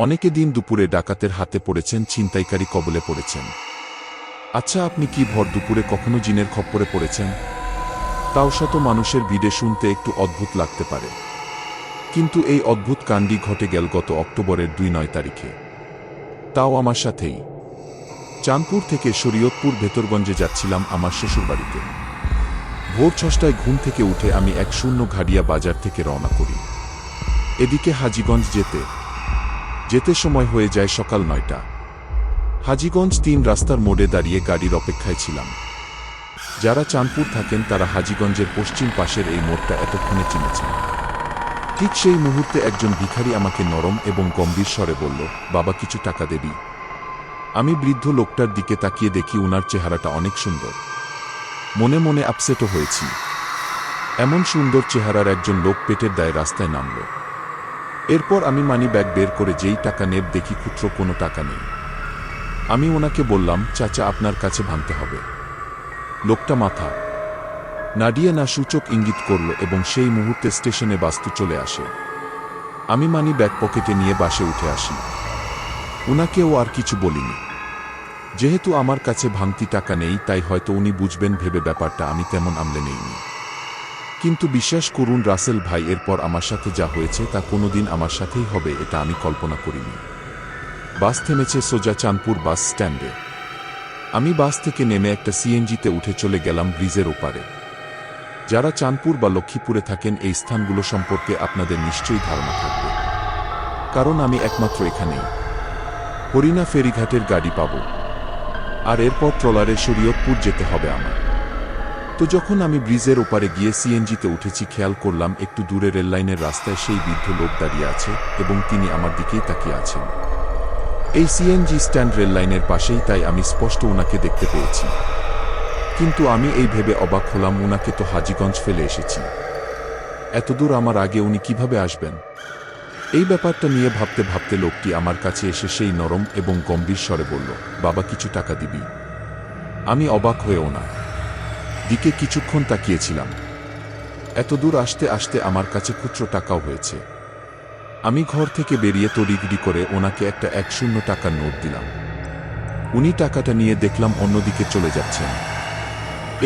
অনেকে দিন দুপুরে ডাকাতের হাতে পড়েছেন, ছিনতাইকারী কবলে পড়েছেন। আচ্ছা, আপনি কি ভর দুপুরে কখনো জিনের খপ্পরে পড়েছেন? তাও শত মানুষের ভিড়ে শুনতে একটু অদ্ভুত লাগতে পারে, কিন্তু এই অদ্ভুত কাণ্ডই ঘটে গেল গত অক্টোবরের ২-৯ তারিখে। তাও আমার সাথেই। চাঁদপুর থেকে শরীয়তপুর ভেতরগঞ্জে যাচ্ছিলাম আমার শ্বশুরবাড়িতে। ভোর ৬টায় ঘুম থেকে উঠে আমি ১০ ঘাড়িয়া বাজার থেকে রওনা করি। এদিকে হাজীগঞ্জ যেতে সময় হয়ে যায় সকাল ৯টা। হাজীগঞ্জ ৩ রাস্তার মোড়ে দাঁড়িয়ে গাড়ির অপেক্ষায় ছিলাম। যারা চাঁদপুর থাকেন তারা হাজীগঞ্জের পশ্চিম পাশের এই মোড়টা এতক্ষণে চিনেছেন। ঠিক সেই মুহূর্তে একজন ভিখারি আমাকে নরম এবং গম্ভীর স্বরে বলল, বাবা কিছু টাকা দেবি? আমি বৃদ্ধ লোকটার দিকে তাকিয়ে দেখি উনার চেহারাটা অনেক সুন্দর। মনে মনে আপসেটও হয়েছি। এমন সুন্দর চেহারার একজন লোক পেটের দায়ে রাস্তায় নামল। এরপর আমি মানি ব্যাগ বের করে যেই টাকা নেব দেখি খুচরো কোনো টাকা নেই। আমি ওনাকে বললাম, চাচা আপনার কাছে ভাঙতে হবে। লোকটা মাথা নাড়িয়ে না সূচক ইঙ্গিত করল এবং সেই মুহূর্তে স্টেশনে বাস্তু চলে আসে। আমি মানি ব্যাগ পকেটে নিয়ে বাসে উঠে আসি। উনাকেও আর কিছু বলিনি। যেহেতু আমার কাছে ভাঙতি টাকা নেই তাই হয়তো উনি বুঝবেন ভেবে ব্যাপারটা আমি তেমন আমলে নেইনি। কিন্তু বিশ্বাস করুন রাসেল ভাই, এরপর আমার সাথে যা হয়েছে তা কোনোদিন আমার সাথেই হবে এটা আমি কল্পনা করিনি। বাস থেমেছে সোজা চাঁদপুর বাস স্ট্যান্ডে। আমি বাস থেকে নেমে একটা সিএনজিতে উঠে চলে গেলাম ব্রিজের ওপারে। যারা চাঁদপুর বা লক্ষ্মীপুরে থাকেন এই স্থানগুলো সম্পর্কে আপনাদের নিশ্চয়ই ধারণা থাকবে, কারণ আমি একমাত্র এখানেই। হরিণা ফেরিঘাটের গাড়ি পাব, আর এরপর ট্রলারে শরীয়তপুর যেতে হবে আমার। তো যখন আমি ব্রিজের ওপারে গিয়ে সিএনজিতে উঠেছি, খেয়াল করলাম একটু দূরে রেললাইনের রাস্তায় সেই বৃদ্ধ লোক দাঁড়িয়ে আছে এবং তিনি আমার দিকেই তাকিয়ে আছেন। এই সিএনজি স্ট্যান্ড রেললাইনের পাশেই, তাই আমি স্পষ্ট উনাকে দেখতে পেয়েছি। কিন্তু আমি এই ভেবে অবাক হলাম, উনাকে তো হাজীগঞ্জ ফেলে এসেছি। এতদূর আমার আগে উনি কিভাবে আসবেন? এই ব্যাপারটা নিয়ে ভাবতে ভাবতে লোকটি আমার কাছে এসে সেই নরম এবং গম্ভীর স্বরে বলল, বাবা কিছু টাকা দিবি? আমি অবাক হয়ে ওনার দিকে কিছুক্ষণ তাকিয়েছিলাম। এতদূর আসতে আসতে আমার কাছে খুচরো টাকাও হয়েছে। আমি ঘর থেকে বেরিয়ে তড়িঘড়ি করে ওনাকে একটা ১০ টাকার নোট দিলাম। উনি টাকাটা নিয়ে দেখলাম অন্যদিকে চলে যাচ্ছেন।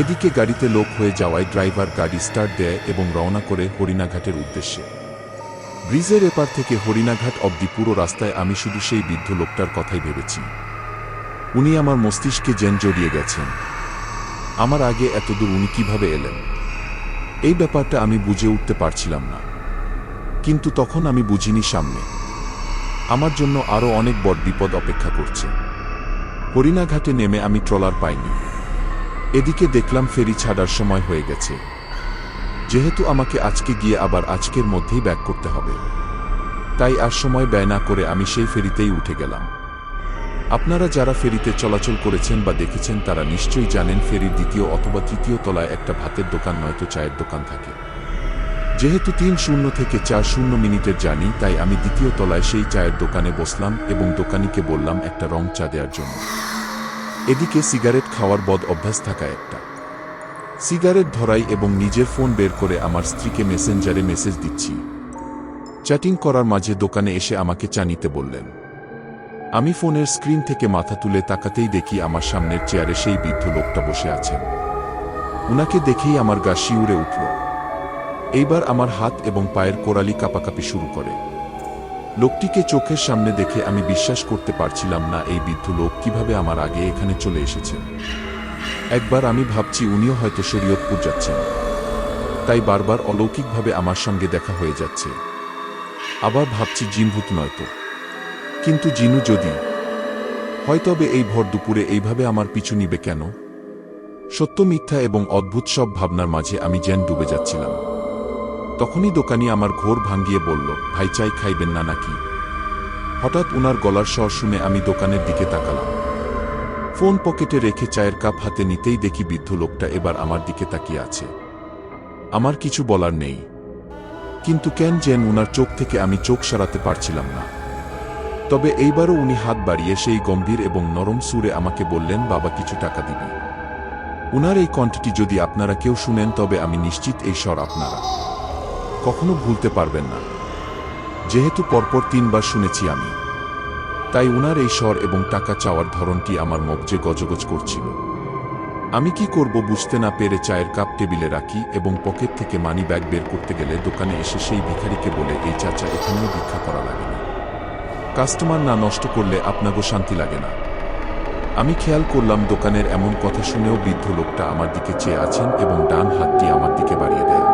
এদিকে গাড়িতে লোক হয়ে যাওয়ায় ড্রাইভার গাড়ি স্টার্ট দেয় এবং রওনা করে হরিণাঘাটের উদ্দেশ্যে। ব্রিজের এপার থেকে হরিণাঘাট অবধি পুরো রাস্তায় আমি শুধু সেই বৃদ্ধ লোকটার কথাই ভেবেছি। উনি আমার মস্তিষ্কে যেন জড়িয়ে গেছেন। আমার আগে এতদূর উনি কিভাবে এলেন? এই ব্যাপারটা আমি বুঝে উঠতে পারছিলাম না। কিন্তু তখন আমি বুঝিনি সামনে আমার জন্য আরও অনেক বড় বিপদ অপেক্ষা করছে। হরিণাঘাটে নেমে আমি ট্রলার পাইনি। এদিকে দেখলাম ফেরি ছাড়ার সময় হয়ে গেছে। যেহেতু আমাকে আজকে গিয়ে আবার আজকের মধ্যেই ব্যাক করতে হবে, তাই আর সময় ব্যয় না করে আমি সেই ফেরিতেই উঠে গেলাম। আপনারা যারা ফেরিতে চলাচল করেছেন বা দেখেছেন তারা নিশ্চয়ই জানেন ফেরির দ্বিতীয় অথবা তৃতীয় তলায় একটা ভাতের দোকান নয়তো চায়ের দোকান থাকে। যেহেতু ৩-০ থেকে ৪-০ মিনিটের জার্নি, তাই আমি দ্বিতীয় তলায় সেই চায়ের দোকানে বসলাম এবং দোকানিকে বললাম একটা রং চা দেওয়ার জন্য। এদিকে সিগারেট খাওয়ার বদ অভ্যাস থাকা একটা সিগারেট ধরাই এবং নিজের ফোন বের করে আমার স্ত্রীকে মেসেঞ্জারে মেসেজ দিচ্ছি। চ্যাটিং করার মাঝে দোকানে এসে আমাকে চা নিতে বললেন। আমি ফোনের স্ক্রিন থেকে মাথা তুলে তাকাতেই দেখি আমার সামনের চেয়ারে সেই বৃদ্ধ লোকটা বসে আছেন। উনাকে দেখেই আমার গা শিউরে উঠল। এইবার আমার হাত এবং পায়ের কোড়ালি কাঁপাকাঁপি শুরু করে। লোকটিকে চোখের সামনে দেখে আমি বিশ্বাস করতে পারছিলাম না এই বৃদ্ধ লোক কিভাবে আমার আগে এখানে চলে এসেছেন। একবার আমি ভাবছি উনিও হয়তো শরীয়তপুর যাচ্ছেন, তাই বারবার অলৌকিকভাবে আমার সঙ্গে দেখা হয়ে যাচ্ছে। আবার ভাবছি জিনভূত নয়তো। কিন্তু জিনু যদি হয়, তবে এই ভর দুপুরে এইভাবে আমার পিছু নিবে কেন? সত্য মিথ্যা এবং অদ্ভুত সব ভাবনার মাঝে আমি যেন ডুবে যাচ্ছিলাম। তখনই দোকানি আমার ঘোর ভাঙ্গিয়ে বলল, ভাই চাই খাইবেন না নাকি? হঠাৎ উনার গলার স্বর শুনে আমি দোকানের দিকে তাকালাম। ফোন পকেটে রেখে চায়ের কাপ হাতে নিতেই দেখি বৃদ্ধ লোকটা এবার আমার দিকে তাকিয়ে আছে। আমার কিছু বলার নেই, কিন্তু কেন যেন উনার চোখ থেকে আমি চোখ সরাতে পারছিলাম না। তবে এইবারও উনি হাত বাড়িয়ে সেই গম্ভীর এবং নরম সুরে আমাকে বললেন, বাবা কিছু টাকা দিবি? উনার এই কণ্ঠটি যদি আপনারা কেউ শুনেন তবে আমি নিশ্চিত এই স্বর আপনারা কখনো ভুলতে পারবেন না, যেহেতু পরপর ৩ বার শুনেছি আমি। তাই উনার এই স্বর এবং টাকা চাওয়ার ধরনটি আমার মগজে গজগজ করছিল। আমি কি করব বুঝতে না পেরে চায়ের কাপ টেবিলে রাখি এবং পকেট থেকে মানি ব্যাগ বের করতে গেলে দোকানে এসে সেই ভিখারিকে বলে, এই চাচা, এখানেও ভিক্ষা করা লাগে না। কাস্টমার না নষ্ট করলে আপনাগো শান্তি লাগে না। আমি খেয়াল করলাম দোকানের এমন কথা শুনেও বৃদ্ধ লোকটা আমার দিকে চেয়ে আছেন এবং ডান হাতটি আমার দিকে বাড়িয়ে দেয়।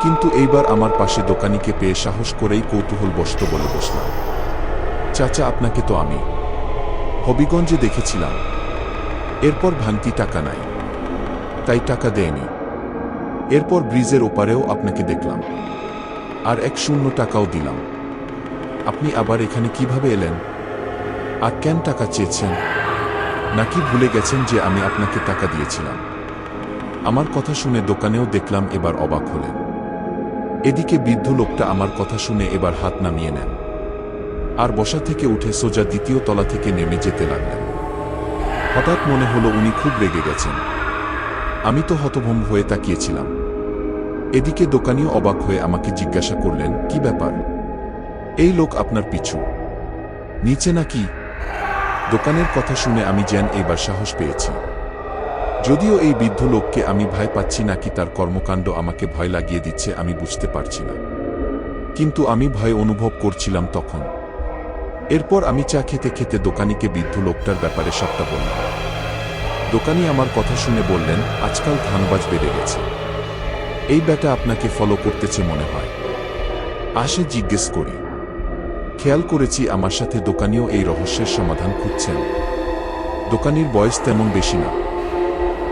কিন্তু এইবার আমার পাশে দোকানিকে পেয়ে সাহস করেই কৌতূহলবশত বলে বসলাম, চাচা, আপনাকে তো আমি হবিগঞ্জে দেখেছিলাম। এরপর ভাঙতি টাকা নাই, তাই টাকা দেয়নি। এরপর ব্রিজের ওপারেও আপনাকে দেখলাম, আর 1 টাকাও দিলাম। আপনি আবার এখানে কিভাবে এলেন? আর কেন টাকা চেয়েছেন? নাকি ভুলে গেছেন যে আমি আপনাকে টাকা দিয়েছিলাম? আমার কথা শুনে দোকানেও দেখলাম এবার অবাক হলেন। এদিকে বৃদ্ধ লোকটা আমার কথা শুনে এবার হাত নামিয়ে নেন আর বসা থেকে উঠে সোজা 2য় তলা থেকে নেমে যেতে লাগলেন। হঠাৎ মনে হলো উনি খুব রেগে গেছেন। আমি তো হতভম্ব হয়ে তাকিয়েছিলাম। এদিকে দোকানিও অবাক হয়ে আমাকে জিজ্ঞাসা করলেন, কি ব্যাপার? এই লোক আপনার পিছু নিচে নাকি? দোকানের কথা শুনে আমি যেন এইবার সাহস পেয়েছি। যদিও এই বৃদ্ধ লোককে আমি ভয় পাচ্ছি নাকি তার কর্মকাণ্ড আমাকে ভয় লাগিয়ে দিচ্ছে আমি বুঝতে পারছি না, কিন্তু আমি ভয় অনুভব করছিলাম তখন। এরপর আমি চা খেতে খেতে দোকানিকে বৃদ্ধ লোকটার ব্যাপারে সবটা বললাম। দোকানি আমার কথা শুনে বললেন, আজকাল ধানবাজ বেড়ে গেছে। এই ব্যাটা আপনাকে ফলো করতেছে মনে হয়। আসে জিজ্ঞেস করি। খেয়াল করেছি আমার সাথে দোকানিও এই রহস্যের সমাধান খুঁজছেন। দোকানির বয়স তেমন বেশি না,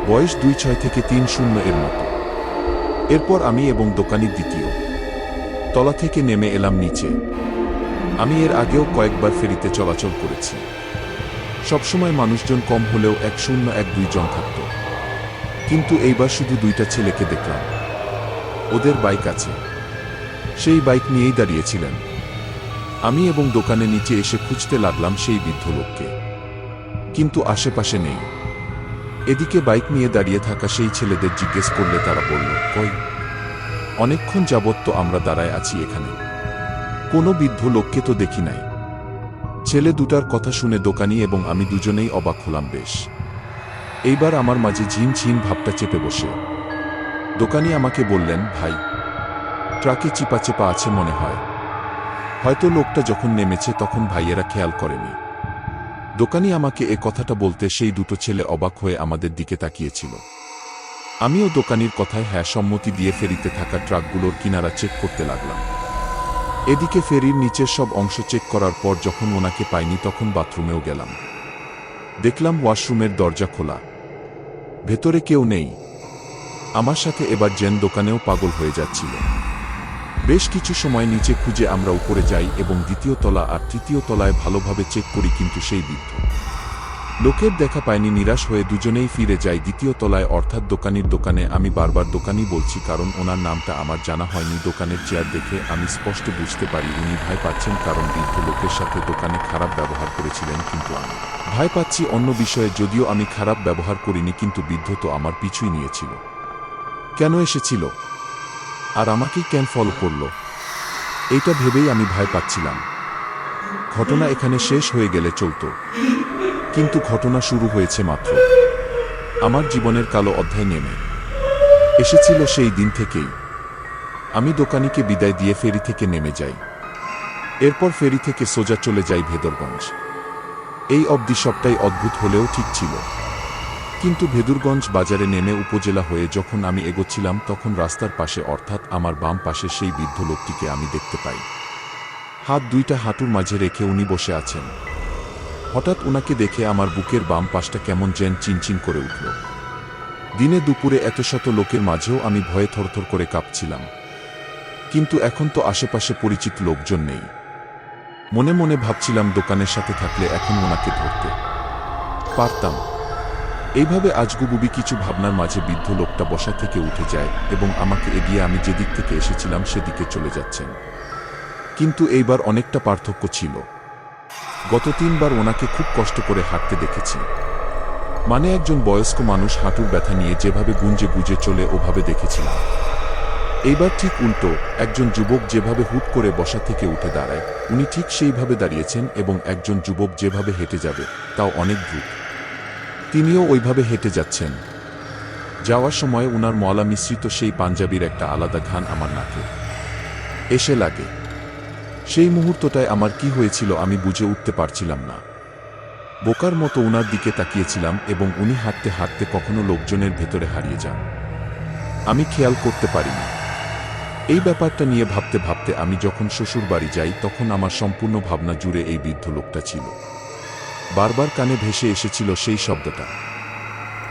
বয়স 26 থেকে 30 এর মতো। এরপর আমি এবং দোকানির 2য় তলা থেকে নেমে এলাম নিচে। আমি এর আগেও কয়েকবার ফেরিতে চলাচল করেছি। সবসময় মানুষজন কম হলেও 101-2 জন থাকত, কিন্তু এইবার শুধু 2টা ছেলেকে দেখলাম। ওদের বাইক আছে, সেই বাইক নিয়েই দাঁড়িয়েছিলেন। আমি এবং দোকানে নিচে এসে খুঁজতে লাগলাম সেই বৃদ্ধ লোককে, কিন্তু আশেপাশে নেই। এদিকে বাইক নিয়ে দাঁড়িয়ে থাকা সেই ছেলেদের জিজ্ঞেস করলে তারা বলল, কই? অনেকক্ষণ যাবৎ তো আমরা দাঁড়ায় আছি এখানে, কোনো বৃদ্ধ লোককে তো দেখি নাই। ছেলে দুটার কথা শুনে দোকানি এবং আমি দুজনেই অবাক হলাম বেশ। এইবার আমার মাঝে ঝিমঝিম ভাবটা চেপে বসে দোকানি আমাকে বললেন, ভাই, ট্রাকে চিপা আছে মনে হয়। হয়তো লোকটা যখন নেমেছে তখন ভাইয়েরা খেয়াল করেনি। দোকানি আমাকে এ কথাটা বলতে সেই 2টো ছেলে অবাক হয়ে আমাদের দিকে তাকিয়েছিল। আমিও দোকানির কথায় হ্যাঁ সম্মতি দিয়ে ফেরিতে থাকা ট্রাকগুলোর কিনারা চেক করতে লাগলাম। এদিকে ফেরির নিচের সব অংশ চেক করার পর যখন ওনাকে পাইনি তখন বাথরুমেও গেলাম। দেখলাম ওয়াশরুমের দরজা খোলা, ভেতরে কেউ নেই। আমার সাথে এবার যেন দোকানেও পাগল হয়ে যাচ্ছিল। বেশ কিছু সময় নিচে খুঁজে আমরা উপরে যাই এবং 2য় তলা আর 3য় তলায় ভালোভাবে চেক করি, কিন্তু সেই বৃদ্ধ লোকের দেখা পাইনি। নিরাশ হয়ে দুজনেই ফিরে যাই 2য় তলায়, অর্থাৎ দোকানির দোকানে। আমি বারবার দোকানি বলছি কারণ ওনার নামটা আমার জানা হয়নি। দোকানের চেয়ার দেখে আমি স্পষ্ট বুঝতে পারি উনি ভয় পাচ্ছেন, কারণ বৃদ্ধ লোকের সাথে দোকানে খারাপ ব্যবহার করেছিলেন। কিন্তু আমি ভয় পাচ্ছি অন্য বিষয়ে। যদিও আমি খারাপ ব্যবহার করিনি, কিন্তু বৃদ্ধ তো আমার পিছুই নিয়েছিল। কেন এসেছিল আর আমাকেই কেন ফলো করল, এইটা ভেবেই আমি ভয় পাচ্ছিলাম। ঘটনা এখানে শেষ হয়ে গেলে চলত, কিন্তু ঘটনা শুরু হয়েছে মাত্র। আমার জীবনের কালো অধ্যায় নেমে এসেছিল সেই দিন থেকেই। আমি দোকানিকে বিদায় দিয়ে ফেরি থেকে নেমে যাই। এরপর ফেরি থেকে সোজা চলে যাই ভেদরগঞ্জ। এই অবধি সবটাই অদ্ভুত হলেও ঠিক ছিল, কিন্তু ভেদুরগঞ্জ বাজারে নেমে উপজেলা হয়ে যখন আমি এগোচ্ছিলাম তখন রাস্তার পাশে, অর্থাৎ আমার বাম পাশে, সেই বৃদ্ধ লোকটিকে আমি দেখতে পাই। হাত 2টা হাঁটুর মাঝে রেখে উনি বসে আছেন। হঠাৎ উনাকে দেখে আমার বুকের বাম পাশটা কেমন যেন চিনচিন করে উঠল। দিনে দুপুরে এত শত লোকের মাঝেও আমি ভয়ে থরথর করে কাঁপছিলাম, কিন্তু এখন তো আশেপাশে পরিচিত লোকজন নেই। মনে মনে ভাবছিলাম দোকানের সাথে থাকলে এখন ওনাকে ধরতে পারতাম। এইভাবে আজগুবুবি কিছু ভাবনার মাঝে বৃদ্ধ লোকটা বসা থেকে উঠে যায় এবং আমাকে এগিয়ে আমি যেদিক থেকে এসেছিলাম সেদিকে চলে যাচ্ছেন। কিন্তু এইবার অনেকটা পার্থক্য ছিল। গত 3 বার ওনাকে খুব কষ্ট করে হাঁটতে দেখেছি, মানে একজন বয়স্ক মানুষ হাঁটুর ব্যথা নিয়ে যেভাবে গুঞ্জে গুজে চলে ওভাবে দেখেছিলাম। এইবার ঠিক উল্টো, একজন যুবক যেভাবে হুট করে বসা থেকে উঠে দাঁড়ায়, উনি ঠিক সেইভাবে দাঁড়িয়েছেন এবং একজন যুবক যেভাবে হেঁটে যাবে, তাও অনেক দ্রুত, তিনিও ওইভাবে হেঁটে যাচ্ছেন। যাওয়ার সময় উনার ময়লা মিশ্রিত সেই পাঞ্জাবির একটা আলাদা ঘ্রাণ আমার নাকে এসে লাগে। সেই মুহূর্তটায় আমার কি হয়েছিল আমি বুঝে উঠতে পারছিলাম না। বোকার মতো উনার দিকে তাকিয়েছিলাম এবং উনি হাঁটতে হাঁটতে কখনো লোকজনের ভেতরে হারিয়ে যান, আমি খেয়াল করতে পারিনি। এই ব্যাপারটা নিয়ে ভাবতে ভাবতে আমি যখন শ্বশুর বাড়ি যাই তখন আমার সম্পূর্ণ ভাবনা জুড়ে এই বৃদ্ধ লোকটা ছিল। বারবার কানে ভেসে এসেছিল সেই শব্দটা,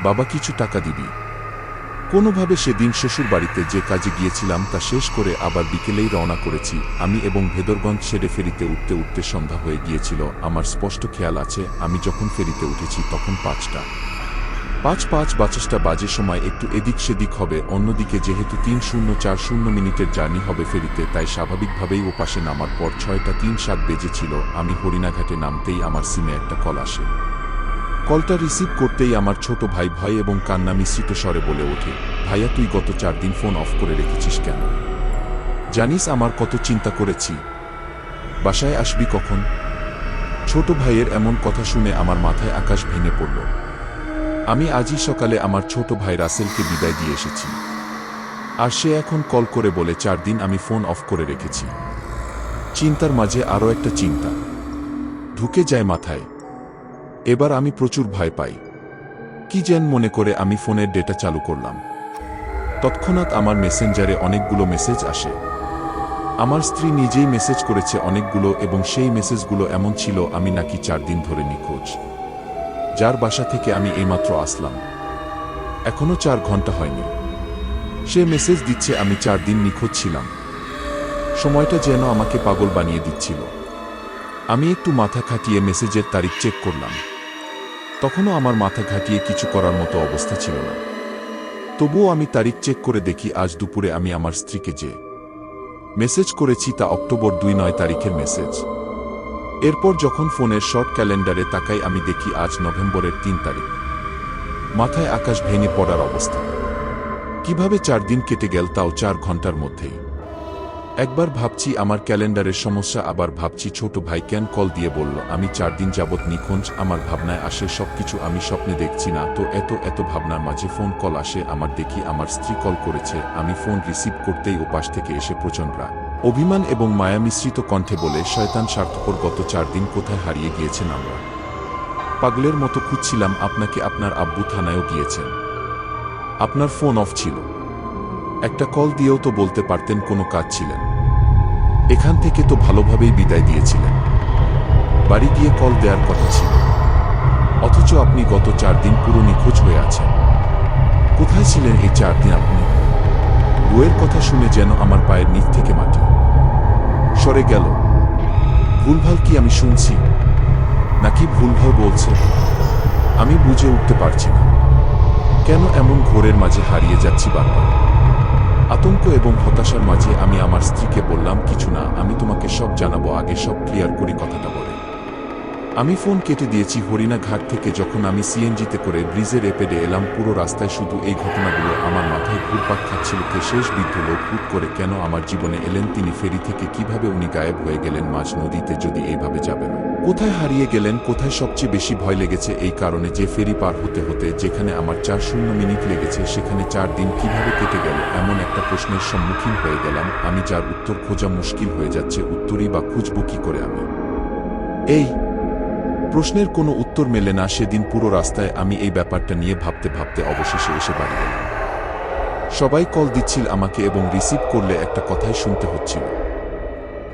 বাবা কিছু টাকা দিবি। কোনোভাবে সেদিন শ্বশুর বাড়িতে যে কাজে গিয়েছিলাম তা শেষ করে আবার বিকেলেই রওনা করেছি আমি এবং ভেদরগঞ্জ ছেড়ে ফেরিতে উঠতে উঠতে সন্ধ্যা হয়ে গিয়েছিল। আমার স্পষ্ট খেয়াল আছে আমি যখন ফেরিতে উঠেছি তখন 5:55 বাজে, সময় একটু এদিক সেদিক হবে। অন্যদিকে যেহেতু 3040 মিনিটের জার্নি হবে ফেরিতে, তাই স্বাভাবিকভাবেই ওপাশে নামার পর 6:37 বেজেছিল। আমি হরিণাঘাটে নামতেই আমার সিমে একটা কল আসে। কলটা রিসিভ করতেই আমার ছোট ভাই ভয় এবং কান্না মিশ্রিত স্বরে বলে ওঠে, ভাইয়া তুই গত 4 দিন ফোন অফ করে রেখেছিস কেন? জানিস আমার কত চিন্তা করেছি, বাসায় আসবি কখন? ছোট ভাইয়ের এমন কথা শুনে আমার মাথায় আকাশ ভেঙে পড়ল। আমি আজই সকালে আমার ছোট ভাই রাসেলকে বিদায় দিয়ে এসেছি, আর সে এখন কল করে বলে 4 দিন আমি ফোন অফ করে রেখেছি। চিন্তার মাঝে আরও একটা চিন্তা ঢুকে যায় মাথায়। এবার আমি প্রচুর ভয় পাই। কি যেন মনে করে আমি ফোনের ডেটা চালু করলাম। তৎক্ষণাৎ আমার মেসেঞ্জারে অনেকগুলো মেসেজ আসে। আমার স্ত্রী নিজেই মেসেজ করেছে অনেকগুলো, এবং সেই মেসেজগুলো এমন ছিল আমি নাকি 4 দিন ধরে নিখোঁজ, যার বাসা থেকে আমি এইমাত্র আসলাম। এখনো 4 ঘন্টা হয়নি, সে মেসেজ দিচ্ছে আমি 4 দিন নিখোঁজ ছিলাম। সময়টা যেন আমাকে পাগল বানিয়ে দিচ্ছিল। আমি একটু মাথা খাটিয়ে মেসেজের তারিখ চেক করলাম। তখনও আমার মাথা ঘাটিয়ে কিছু করার মতো অবস্থা ছিল না। তবুও আমি তারিখ চেক করে দেখি আজ দুপুরে আমি আমার স্ত্রীকে যে মেসেজ করেছি তা অক্টোবর 2 তারিখের মেসেজ। এরপর যখন ফোনের শর্ট ক্যালেন্ডারে তাকাই আমি দেখি আজ নভেম্বরের 3 তারিখ। মাথায় আকাশ ভেঙে পড়ার অবস্থা। কিভাবে 4 দিন কেটে গেল, তাও 4 ঘন্টার মধ্যেই। একবার ভাবছি আমার ক্যালেন্ডারের সমস্যা, আবার ভাবছি ছোট ভাই কেন কল দিয়ে বলল আমি 4 দিন যাবৎ নিখোঁজ। আমার ভাবনায় আসে সবকিছু আমি স্বপ্নে দেখছি না তো। এত ভাবনার মাঝে ফোন কল আসে আমার, দেখি আমার স্ত্রী কল করেছে। আমি ফোন রিসিভ করতেই ওপাশ থেকে এসে প্রচণ্ড রাগ, অভিমান এবং মায়া মিশ্রিত কণ্ঠে বলে, শয়তান স্বার্থপর, গত 4 দিন কোথায় হারিয়ে গিয়েছেন? আমরা পাগলের মতো খুঁজছিলাম আপনাকে। আপনার আব্বু থানায়ও গিয়েছেন, আপনার ফোন অফ ছিল। একটা কল দিয়েও তো বলতে পারতেন কোনো কাজ ছিলেন। এখান থেকে তো ভালোভাবেই বিদায় দিয়েছিলেন, বাড়ি গিয়ে কল দেওয়ার কথা ছিল। অথচ আপনি গত 4 দিন পুরো নিখোঁজ হয়ে আছেন। কোথায় ছিলেন এই 4 দিন আপনি? বউয়ের কথা শুনে যেন আমার পায়ের নিচ থেকে মাটি সরে গেল। ভুলভাল কি আমি শুনছি, নাকি ভুলভাল বলছে? আমি বুঝে উঠতে পারছি না কেন এমন ঘোরের মাঝে হারিয়ে যাচ্ছি বারবার। আতঙ্ক এবং হতাশার মাঝে আমি আমার স্ত্রীকে বললাম, কিছু না, আমি তোমাকে সব জানাবো, আগে সব ক্লিয়ার করি কথাটা বলে। আমি ফোন কেটে দিয়েছি। হরিণাঘাট থেকে যখন আমি সিএনজিতে করে ব্রিজের এপেডে এলাম, পুরো রাস্তায় শুধু এই ঘটনাগুলো আমার মাথায় ঘুরপাক খাচ্ছিল। কে শেষ বৃদ্ধ লোক হুট করে কেন আমার জীবনে এলেন? তিনি ফেরি থেকে কিভাবে উনি গায়েব হয়ে গেলেন মাঝ নদীতে? যদি এইভাবে যাবেন, কোথায় হারিয়ে গেলেন? কোথায় সবচেয়ে বেশি ভয় লেগেছে এই কারণে যে ফেরি পার হতে হতে যেখানে আমার 4 মিনিট লেগেছে সেখানে 4 দিন কিভাবে কেটে গেল? এমন একটা প্রশ্নের সম্মুখীন হয়ে গেলাম আমি, যার উত্তর খোঁজা মুশকিল হয়ে যাচ্ছে। উত্তরই বা খুঁজব কি করে আমি? এই প্রশ্নের কোনো উত্তর মেলে না। সেদিন পুরো রাস্তায় আমি এই ব্যাপারটা নিয়ে ভাবতে ভাবতে অবশেষে এসে বাড়ি গেলাম। সবাই কল দিচ্ছিল আমাকে এবং রিসিভ করলে একটা কথাই শুনতে হচ্ছিল,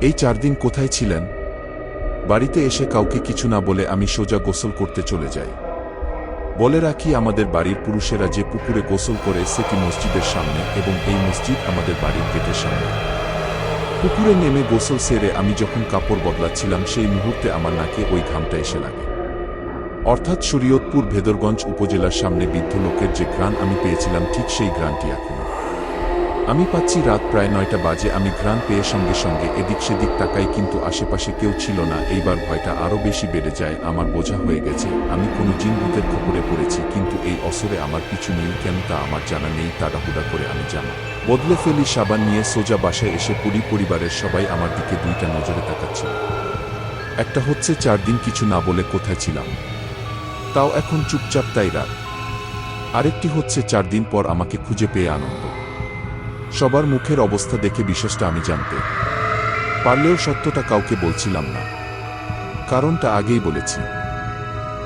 এই 4 দিন কোথায় ছিলেন? বাড়িতে এসে কাউকে কিছু না বলে আমি সোজা গোসল করতে চলে যাই। বলে রাখি, আমাদের বাড়ির পুরুষেরা যে পুকুরে গোসল করে সেটি মসজিদের সামনে, এবং এই মসজিদ আমাদের বাড়ির গেটের সামনে। পুকুরে নেমে গোসল সেরে আমি যখন কাপড় বদলাচ্ছিলাম সেই মুহূর্তে আমার নাকে ওই ঘামটা এসে লাগে। অর্থাৎ শরীয়তপুর ভেদরগঞ্জ উপজেলার সামনে বৃদ্ধ লোকের যে ঘ্রাণ আমি পেয়েছিলাম, ঠিক সেই ঘ্রাণটি এখন আমি পাচ্ছি রাত প্রায় 9টা বাজে। আমি ঘ্রাণ পেয়ে সঙ্গে সঙ্গে এদিক সেদিক তাকাই, কিন্তু আশেপাশে কেউ ছিল না। এইবার ভয়টা আরও বেশি বেড়ে যায়। আমার বোঝা হয়ে গেছে আমি কোনো জিনভূতের খপ্পরে পড়েছি, কিন্তু এই অসরে আমার পিছু নীল কেন তা আমার জানা নেই। তাড়াহুড়া করে আমি জামা বদলে ফেলি, সাবান নিয়ে সোজা বাসায় এসে পড়ি। পরিবারের সবাই আমার দিকে দুইটা নজরে তাকাচ্ছিল। একটা হচ্ছে 4 দিন কিছু না বলে কোথায় ছিলাম, তাও এখন চুপচাপ, তাই রাত। আরেকটি হচ্ছে 4 দিন পর আমাকে খুঁজে পেয়ে আনন্দ। সবার মুখের অবস্থা দেখে বিশ্বাসটা আমি জানতে পারলেও সত্যটা কাউকে বলছিলাম না। কারণটা আগেই বলেছি,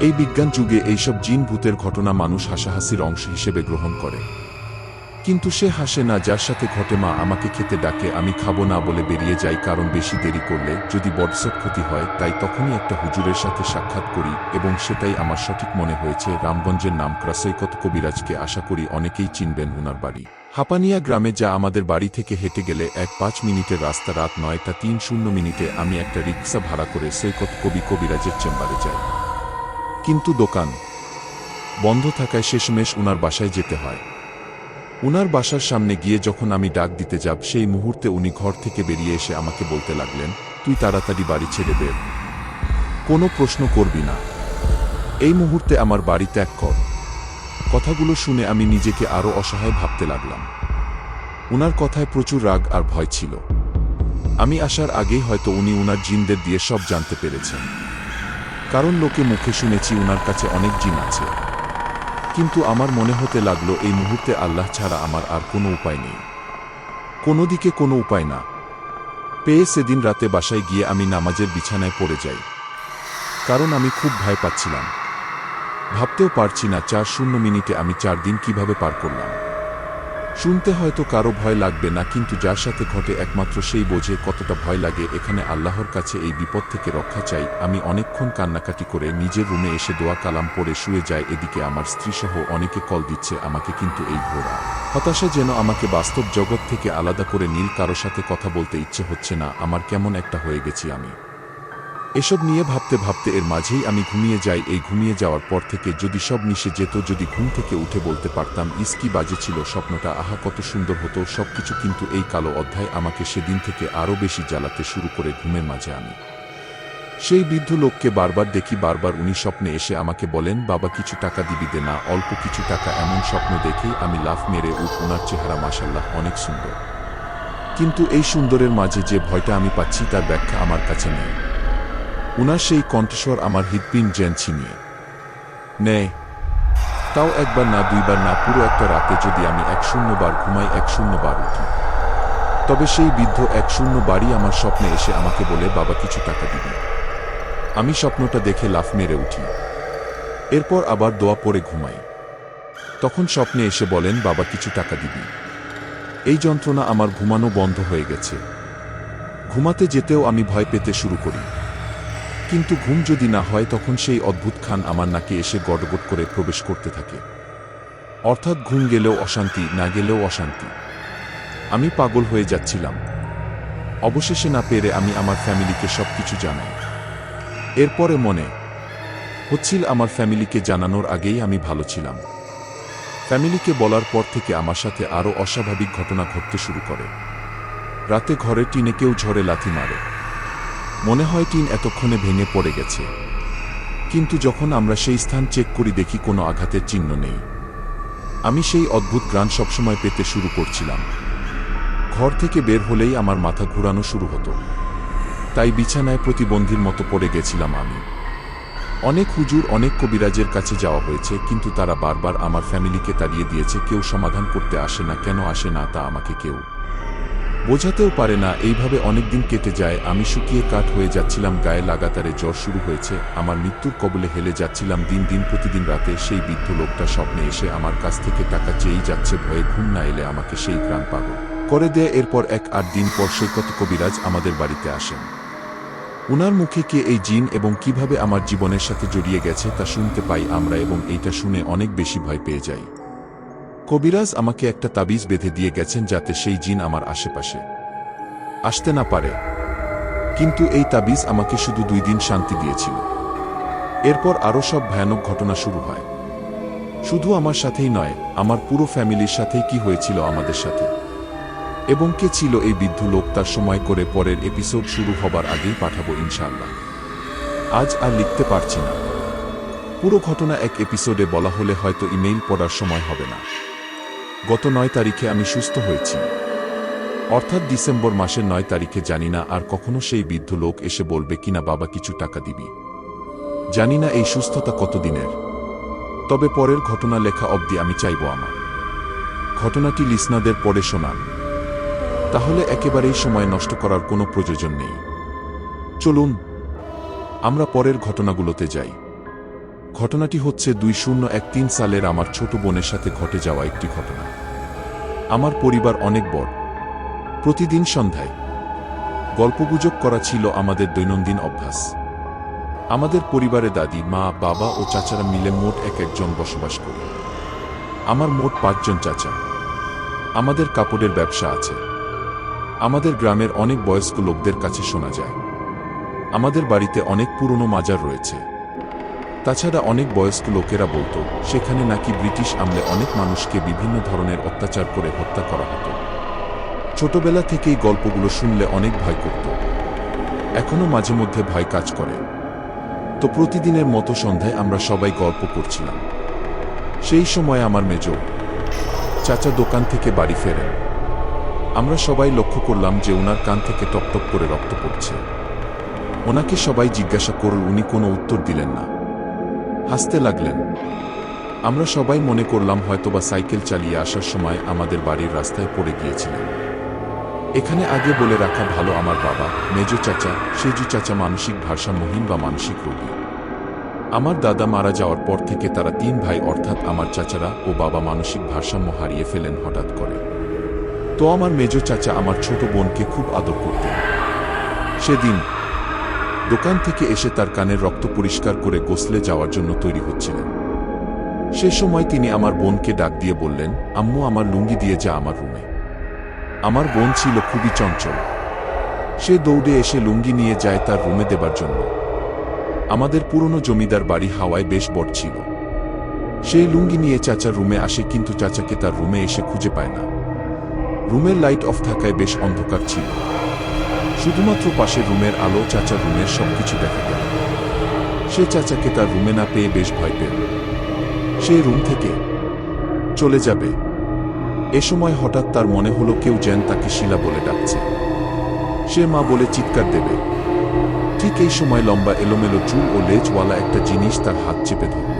এই বিজ্ঞান যুগে এইসব জিন ভূতের ঘটনা মানুষ হাসাহাসির অংশ হিসেবে গ্রহণ করে, কিন্তু সে হাসে না যার সাথে ঘটে। মা আমাকে খেতে ডাকে, আমি খাবো না বলে বেরিয়ে যাই, কারণ বেশি দেরি করলে যদি বড়সড় ক্ষতি হয়। তাই তখনই একটা হুজুরের সাথে সাক্ষাৎ করি, এবং সেটাই আমার সঠিক মনে হয়েছে। রামগঞ্জের নামকরা সৈকত কবিরাজকে আশা করি অনেকেই চিনবেন। ওনার বাড়ি হাপানিয়া গ্রামে, যা আমাদের বাড়ি থেকে হেঁটে গেলে 5 মিনিটের রাস্তা। রাত 9টা 30 আমি একটা রিক্সা ভাড়া করে সৈকত কবিরাজের চেম্বারে যাই, কিন্তু দোকান বন্ধ থাকায় শেষমেশ উনার বাসায় যেতে হয়। উনার বাসার সামনে গিয়ে যখন আমি ডাক দিতে যাব, সেই মুহূর্তে উনি ঘর থেকে বেরিয়ে এসে আমাকে বলতে লাগলেন, তুই তাড়াতাড়ি বাড়ি ছেড়ে বের, কোনো প্রশ্ন করবি না, এই মুহূর্তে আমার বাড়ি ত্যাগ কর। কথাগুলো শুনে আমি নিজেকে আরও অসহায় ভাবতে লাগলাম। উনার কথায় প্রচুর রাগ আর ভয় ছিল। আমি আসার আগেই হয়তো উনি উনার জিনদের দিয়ে সব জানতে পেরেছেন, কারণ লোকে মুখে শুনেছি উনার কাছে অনেক জিন আছে। কিন্তু আমার মনে হতে লাগলো এই মুহূর্তে আল্লাহ ছাড়া আমার আর কোনো উপায় নেই, কোনো দিকে কোনো উপায় না পেয়ে সেদিন রাতে বাসায় গিয়ে আমি নামাজের বিছানায় পড়ে যাই, কারণ আমি খুব ভয় পাচ্ছিলাম। ভাবতেও পারছি না 4 আমি 4 দিন কিভাবে পার করলাম। শুনতে হয়তো কারো ভয় লাগবে না, কিন্তু যার সাথে ঘটে একমাত্র সেই বোঝে কতটা ভয় লাগে। এখানে আল্লাহর কাছে এই বিপদ থেকে রক্ষা চাই। আমি অনেকক্ষণ কান্নাকাটি করে নিজের রুমে এসে দোয়া কালাম পড়ে শুয়ে যাই। এদিকে আমার স্ত্রীসহ অনেকে কল দিচ্ছে আমাকে, কিন্তু এই ঘোরা হতাশা যেন আমাকে বাস্তব জগৎ থেকে আলাদা করে নীল। কারো সাথে কথা বলতে ইচ্ছে হচ্ছে না, আমার কেমন একটা হয়ে গেছি আমি। এসব নিয়ে ভাবতে ভাবতে এর মাঝেই আমি ঘুমিয়ে যাই। এই ঘুমিয়ে যাওয়ার পর থেকে যদি সব মিশে যেত, যদি ঘুম থেকে উঠে বলতে পারতাম কি বাজে ছিল স্বপ্নটা, আহা কত সুন্দর হতো সবকিছু। কিন্তু এই কালো অধ্যায় আমাকে সেদিন থেকে আরও বেশি জ্বালাতে শুরু করে। ঘুমের মাঝে আমি সেই বৃদ্ধ লোককে বারবার দেখি। বারবার উনি স্বপ্নে এসে আমাকে বলেন, বাবা কিছু টাকা দিবি দে না, অল্প কিছু টাকা। এমন স্বপ্ন দেখেই আমি লাফ মেরে উঠ। ওনার চেহারা মাশাআল্লাহ অনেক সুন্দর, কিন্তু এই সুন্দরের মাঝে যে ভয়টা আমি পাচ্ছি তার ব্যাখ্যা আমার কাছে নেই। উনার সেই কণ্ঠস্বর আমার হৃৎপিণ্ড যেন ছিনিয়ে নেয়। তাও একবার না, দুইবার না, পুরো একটা রাতে যদি আমি 100 বার ঘুমাই, 100 বার উঠি, তবে সেই বৃদ্ধ 100 বারই আমার স্বপ্নে এসে আমাকে বলে, বাবা কিছু টাকা দিবি। আমি স্বপ্নটা দেখে লাফ মেরে উঠি, এরপর আবার দোয়া পড়ে ঘুমাই। তখন স্বপ্নে এসে বলেন, বাবা কিছু টাকা দিবি। এই যন্ত্রণা আমার ঘুমানো বন্ধ হয়ে গেছে। ঘুমাতে যেতেও আমি ভয় পেতে শুরু করি, কিন্তু ঘুম যদি না হয় তখন সেই অদ্ভুত খান আমার নাকে এসে গড়গড় করে প্রবেশ করতে থাকে। অর্থাৎ ঘুম গেলেও অশান্তি, না গেলেও অশান্তি। আমি পাগল হয়ে যাচ্ছিলাম। অবশেষে না পেরে আমি আমার ফ্যামিলিকে সবকিছু জানাই। এরপরে মনে হচ্ছিল আমার ফ্যামিলিকে জানানোর আগেই আমি ভালো ছিলাম। ফ্যামিলিকে বলার পর থেকে আমার সাথে আরও অস্বাভাবিক ঘটনা ঘটতে শুরু করে। রাতে ঘরে টিনে কেউ ঝড়ে লাথি মারে, মনে হয় টিন এতক্ষণে ভেঙে পড়ে গেছে, কিন্তু যখন আমরা সেই স্থান চেক করি দেখি কোনো আঘাতের চিহ্ন নেই। আমি সেই অদ্ভুত গ্রাণ সবসময় পেতে শুরু করছিলাম। ঘর থেকে বের হলেই আমার মাথা ঘুরানো শুরু হতো, তাই বিছানায় প্রতিবন্ধীর মতো পড়ে গেছিলাম আমি। অনেক হুজুর, অনেক কবিরাজের কাছে যাওয়া হয়েছে, কিন্তু তারা বারবার আমার ফ্যামিলিকে তাড়িয়ে দিয়েছে। কেউ সমাধান করতে আসে না। কেন আসে না তা আমাকে কেউ বোঝাতেও পারে না। এইভাবে অনেকদিন কেটে যায়। আমি শুকিয়ে কাঠ হয়ে যাচ্ছিলাম, গায়ে লাগাতারে জ্বর শুরু হয়েছে, আমার মৃত্যুর কবলে হেলে যাচ্ছিলাম দিন দিন। প্রতিদিন রাতে সেই বৃদ্ধ লোকটা স্বপ্নে এসে আমার কাছ থেকে টাকা চেয়েই যাচ্ছে। ভয়ে ঘুম না এলে আমাকে সেই গ্রাম পাগল করে দেয়। এরপর 1-8 দিন পর সৈকত কবিরাজ আমাদের বাড়িতে আসেন। উনার মুখে কে এই জিন এবং কিভাবে আমার জীবনের সাথে জড়িয়ে গেছে তা শুনতে পাই আমরা, এবং এইটা শুনে অনেক বেশি ভয় পেয়ে যাই। কবিরাজ আমাকে একটা তাবিজ বেঁধে দিয়ে গেছেন যাতে সেই জিন আমার আশেপাশে আসতে না পারে, কিন্তু এই তাবিজ আমাকে শুধু 2 দিন শান্তি দিয়েছিল। এরপর আরও সব ভয়ানক ঘটনা শুরু হয়। শুধু আমার সাথেই নয়, আমার পুরো ফ্যামিলির সাথেই কি হয়েছিল আমাদের সাথে এবং কে ছিল এই বৃদ্ধ লোক তার সময় করে পরের এপিসোড শুরু হবার আগেই পাঠাবো ইনশাআল্লাহ। আজ আর লিখতে পারছি না। পুরো ঘটনা এক এপিসোডে বলা হলে হয়তো ইমেইল পড়ার সময় হবে না। গত 9 তারিখে আমি সুস্থ হয়েছি, অর্থাৎ ডিসেম্বর মাসের 9 তারিখে। জানি না আর কখনো সেই বৃদ্ধ লোক এসে বলবে কিনা বাবা কিছু টাকা দিবি। জানি না এই সুস্থতা কতদিনের। তবে পরের ঘটনা লেখা অবধি আমি চাইব আমার ঘটনাটি লিসনারদের পড়ে শোনান। তাহলে একেবারেই সময় নষ্ট করার কোনো প্রয়োজন নেই। চলুন আমরা পরের ঘটনাগুলোতে যাই। ঘটনাটি হচ্ছে 2013 সালের আমার ছোট বোনের সাথে ঘটে যাওয়া একটি ঘটনা। আমার পরিবার অনেক বড়। প্রতিদিন সন্ধ্যায় গল্পগুজব করা ছিল আমাদের দৈনন্দিন অভ্যাস। আমাদের পরিবারে দাদি, মা, বাবা ও চাচারা মিলে মোট একজন বসবাস করি। আমার মোট 5 জন চাচা। আমাদের কাপড়ের ব্যবসা আছে। আমাদের গ্রামের অনেক বয়স্ক লোকদের কাছে শোনা যায় আমাদের বাড়িতে অনেক পুরনো মাজার রয়েছে। তাছাড়া অনেক বয়স্ক লোকেরা বলতো সেখানে নাকি ব্রিটিশ আমলে অনেক মানুষকে বিভিন্ন ধরনের অত্যাচার করে হত্যা করা হতো। ছোটবেলা থেকেই গল্পগুলো শুনলে অনেক ভয় করত। এখনো মাঝে মধ্যে ভয় কাজ করে। তো প্রতিদিনের মতো সন্ধ্যায় আমরা সবাই গল্প করছিলাম। সেই সময় আমার মেজো চাচা দোকান থেকে বাড়ি ফেরেন। আমরা সবাই লক্ষ্য করলাম যে ওনার কান থেকে টপটপ করে রক্ত পড়ছে। ওনাকে সবাই জিজ্ঞাসা করল, উনি কোনো উত্তর দিলেন না, হাসতে লাগলেন। আমরা সবাই মনে করলাম হয়তোবা সাইকেল চালিয়ে আসার সময় আমাদের বাড়ির রাস্তায় পড়ে গিয়েছিলেন। এখানে আগে বলে রাখা ভালো, আমার বাবা, মেজো চাচা, সেজু চাচা মানসিক ভারসাম্যহীন বা মানসিক রোগী। আমার দাদা মারা যাওয়ার পর থেকে তারা 3 ভাই অর্থাৎ আমার চাচারা ও বাবা মানসিক ভারসাম্য হারিয়ে ফেলেন হঠাৎ করে। তো আমার মেজো চাচা আমার ছোট বোনকে খুব আদর করতেন। সেদিন দোকান থেকে এসে তার কানের রক্ত পরিষ্কার করে গোসলে যাওয়ার জন্য তৈরি হচ্ছিলেন। সে সময় তিনি আমার বোনকে ডাক দিয়ে বললেন, আম্মু আমার লুঙ্গি দিয়ে যা আমার রুমে। আমার বোন ছিল খুবই চঞ্চল। সে দৌড়ে এসে লুঙ্গি নিয়ে যায় তার রুমে দেবার জন্য। আমাদের পুরনো জমিদার বাড়ি হাওয়ায় বেশ বড় ছিল। সেই লুঙ্গি নিয়ে চাচার রুমে আসে, কিন্তু চাচাকে তার রুমে এসে খুঁজে পায় না। রুমের লাইট অফ থাকায় বেশ অন্ধকার ছিল। শুধুমাত্র পাশের রুমের আলো চাচার রুমের সবকিছু দেখা গেল। সে চাচাকে তার রুমে না পেয়ে বেশ ভয় পেল। সে রুম থেকে চলে যাবে। এ সময় হঠাৎ তার মনে হলো কেউ যেন তাকে শিলা বলে ডাকছে। সে মা বলে চিৎকার দেবে। ঠিক এই সময় লম্বা এলোমেলো চুল ও লেজওয়ালা একটা জিনিস তার হাত চেপে ধরল।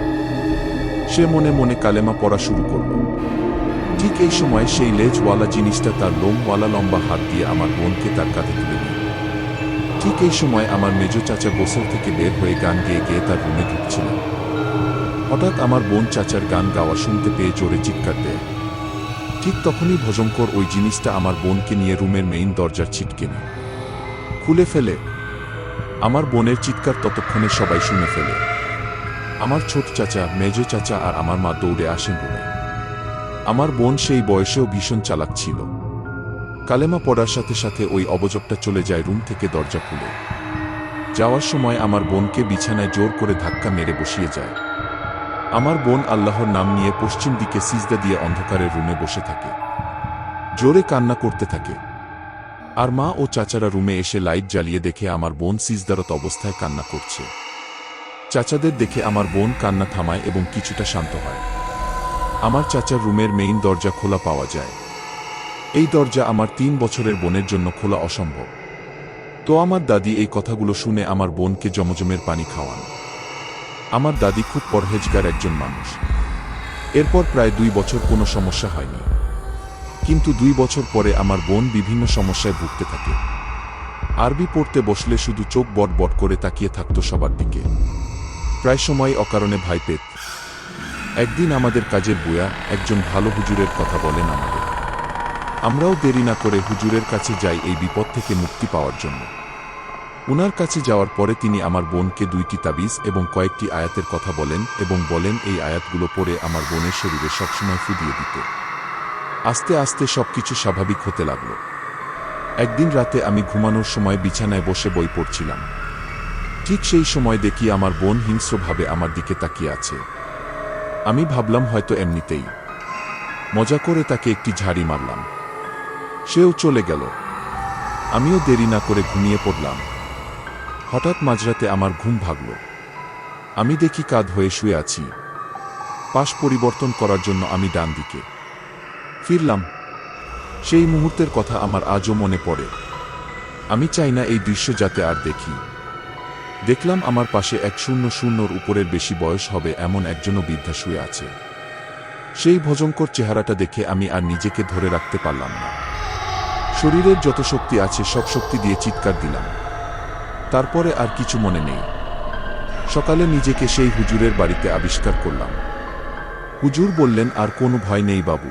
সে মনে মনে কালেমা পড়া শুরু করল। ঠিক এই সময় সেই লেজওয়ালা জিনিসটা তার লোমওয়ালা লম্বা হাত দিয়ে আমার বোনকে তার কাঁধে তুলে নিল। ঠিক এই সময় আমার মেজো চাচা গোসল থেকে বের হয়ে গান গেয়ে গেয়ে তার রুমে ঢুকছিলেন। হঠাৎ আমার বোন চাচার গান গাওয়া শুনতে পেয়ে জোরে চিৎকার দেয়। ঠিক তখনই ভয়ঙ্কর ওই জিনিসটা আমার বোনকে নিয়ে রুমের মেইন দরজার ছিটকেনি খুলে ফেলে। আমার বোনের চিৎকার ততক্ষণে সবাই শুনে ফেলে। আমার ছোট চাচা, মেজো চাচা আর আমার মা দৌড়ে আসেন রুমে। আমার বোন সেই বয়সেও ভীষণ চালাক ছিল। কালেমা পড়ার সাথে সাথে ওই অবজবটা চলে যায় রুম থেকে দরজা খুলে। যাওয়ার সময় আমার বোনকে বিছানায় জোর করে ধাক্কা মেরে বসিয়ে যায়। আমার বোন আল্লাহর নাম নিয়ে পশ্চিম দিকে সিজদা দিয়ে অন্ধকারের রুমে বসে থাকে। জোরে কান্না করতে থাকে। আর মা ও চাচারা রুমে এসে লাইট জ্বালিয়ে দেখে আমার বোন সিজদারত অবস্থায় কান্না করছে। চাচাদের দেখে আমার বোন কান্না থামায় এবং কিছুটা শান্ত হয়। আমার চাচার রুমের মেইন দরজা খোলা পাওয়া যায়। এই দরজা আমার 3 বছরের বোনের জন্য খোলা অসম্ভব। তো আমার দাদি এই কথাগুলো শুনে আমার বোনকে জমজমের পানি খাওয়ান। আমার দাদি খুব পরহেজগার একজন মানুষ। এরপর প্রায় 2 বছর কোনো সমস্যা হয়নি। কিন্তু 2 বছর পরে আমার বোন বিভিন্ন সমস্যায় ভুগতে থাকে। আরবি পড়তে বসলে শুধু চোখ বট বট করে তাকিয়ে থাকত সবার দিকে। প্রায় সময় অকারণে ভয় পেত। একদিন আমাদের কাজের বুয়া একজন ভালো হুজুরের কথা বলেন আমাদের। আমরাও দেরি না করে হুজুরের কাছে যাই এই বিপদ থেকে মুক্তি পাওয়ার জন্য। উনার কাছে যাওয়ার পরে তিনি আমার বোনকে 2টি তাবিজ এবং কয়েকটি আয়াতের কথা বলেন এবং বলেন এই আয়াতগুলো পড়ে আমার বোনের শরীরে সবসময় ফুদিয়ে দিতে। আস্তে আস্তে সবকিছু স্বাভাবিক হতে লাগল। একদিন রাতে আমি ঘুমানোর সময় বিছানায় বসে বই পড়ছিলাম। ঠিক সেই সময় দেখি আমার বোন হিংস্রভাবে আমার দিকে তাকিয়ে আছে। আমি ভাবলাম হয়তো এমনিতেই মজা করে তাকে একটি ঝাড়ি মারলাম। সেও চলে গেল। আমিও দেরি না করে ঘুমিয়ে পড়লাম। হঠাৎ মাঝরাতে আমার ঘুম ভাঙল। আমি দেখি কাঁধ হয়ে শুয়ে আছি। পাশ পরিবর্তন করার জন্য আমি ডান দিকে ফিরলাম। সেই মুহূর্তের কথা আমার আজও মনে পড়ে। আমি চাই না এই দৃশ্য যাতে আর দেখি। দেখলাম আমার পাশে 100 উপরের বেশি বয়স হবে এমন একজনও বৃদ্ধা শুয়ে আছে। সেই ভয়ঙ্কর চেহারাটা দেখে আমি আর নিজেকে ধরে রাখতে পারলাম না। শরীরের যত শক্তি আছে সব শক্তি দিয়ে চিৎকার দিলাম। তারপরে আর কিছু মনে নেই। সকালে নিজেকে সেই হুজুরের বাড়িতে আবিষ্কার করলাম। হুজুর বললেন, আর কোনো ভয় নেই বাবু,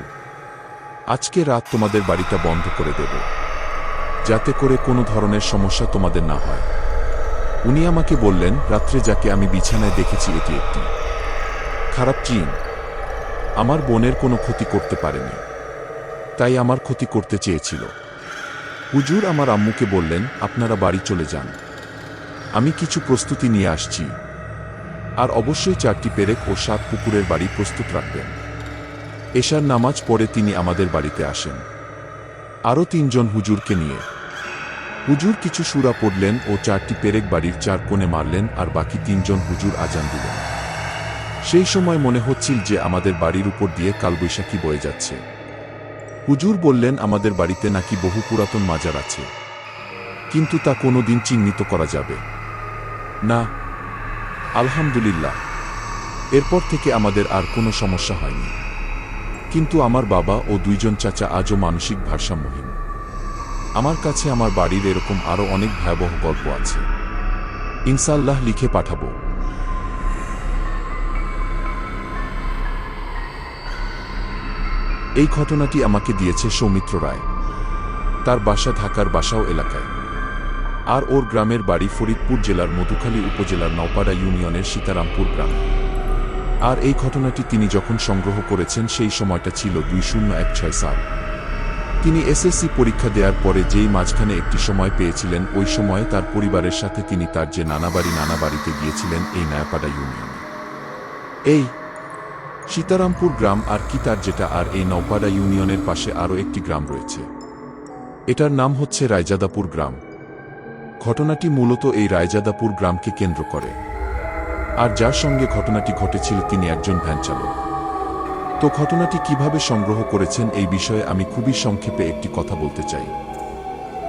আজকে রাত তোমাদের বাড়িটা বন্ধ করে দেব, যাতে করে কোনো ধরনের সমস্যা তোমাদের না হয়। উনি আমাকে বললেন, রাত্রে যাকে আমি বিছানায় দেখেছি এটি একটি খারাপ জিন। আমার বোনের কোনো ক্ষতি করতে পারেনি, তাই আমার ক্ষতি করতে চেয়েছিল। হুজুর আমার আম্মুকে বললেন, আপনারা বাড়ি চলে যান, আমি কিছু প্রস্তুতি নিয়ে আসছি। আর অবশ্যই 4টি পেরেক ও 7 পুকুরের বাড়ি প্রস্তুত রাখবেন। এশার নামাজ পড়ে তিনি আমাদের বাড়িতে আসেন, আরও 3 জন হুজুরকে নিয়ে। হুজুর কিছু সূরা পড়লেন ও 4টি পেরেক বাড়ির 4 কোণে মারলেন, আর বাকি 3 জন হুজুর আজান দিলেন। সেই সময় মনে হচ্ছিল যে আমাদের বাড়ির উপর দিয়ে কালবৈশাখী বয়ে যাচ্ছে। হুজুর বললেন, আমাদের বাড়িতে নাকি বহু পুরাতন মাজার আছে, কিন্তু তা কোনোদিন চিহ্নিত করা যাবে না। আলহামদুলিল্লাহ, এরপর থেকে আমাদের আর কোনো সমস্যা হয়নি। কিন্তু আমার বাবা ও 2 জন চাচা আজও মানসিক ভারসাম্যহীন। আমার কাছে আমার বাড়ির এরকম আরও অনেক ভয়াবহ গল্প আছে, ইনশাআল্লাহ লিখে পাঠাবো। এই ঘটনাটি আমাকে দিয়েছে সৌমিত্র রায়। তার বাসা ঢাকার বাসাও এলাকায়, আর ওর গ্রামের বাড়ি ফরিদপুর জেলার মধুখালী উপজেলার নওপাড়া ইউনিয়নের সীতারামপুর গ্রাম। আর এই ঘটনাটি তিনি যখন সংগ্রহ করেছেন সেই সময়টা ছিল 2016 সাল। তিনি এসএসসি পরীক্ষা দেওয়ার পরে যেই মাঝখানে একটি সময় পেয়েছিলেন, ওই সময়ে তার পরিবারের সাথে তিনি তার যে নানা বাড়িতে গিয়েছিলেন এই নয়াপাড়া ইউনিয়নে। এই সীতারামপুর গ্রাম আর কি তার যেটা, আর এই নওপাড়া ইউনিয়নের পাশে আরও একটি গ্রাম রয়েছে, এটার নাম হচ্ছে রায়জাদাপুর গ্রাম। ঘটনাটি মূলত এই রায়জাদাপুর গ্রামকে কেন্দ্র করে। আর যার সঙ্গে ঘটনাটি ঘটেছিল তিনি একজন ভ্যান চালক। তো ঘটনাটি কিভাবে সংগ্রহ করেছেন এই বিষয়ে আমি খুবই সংক্ষেপে একটি কথা বলতে চাই।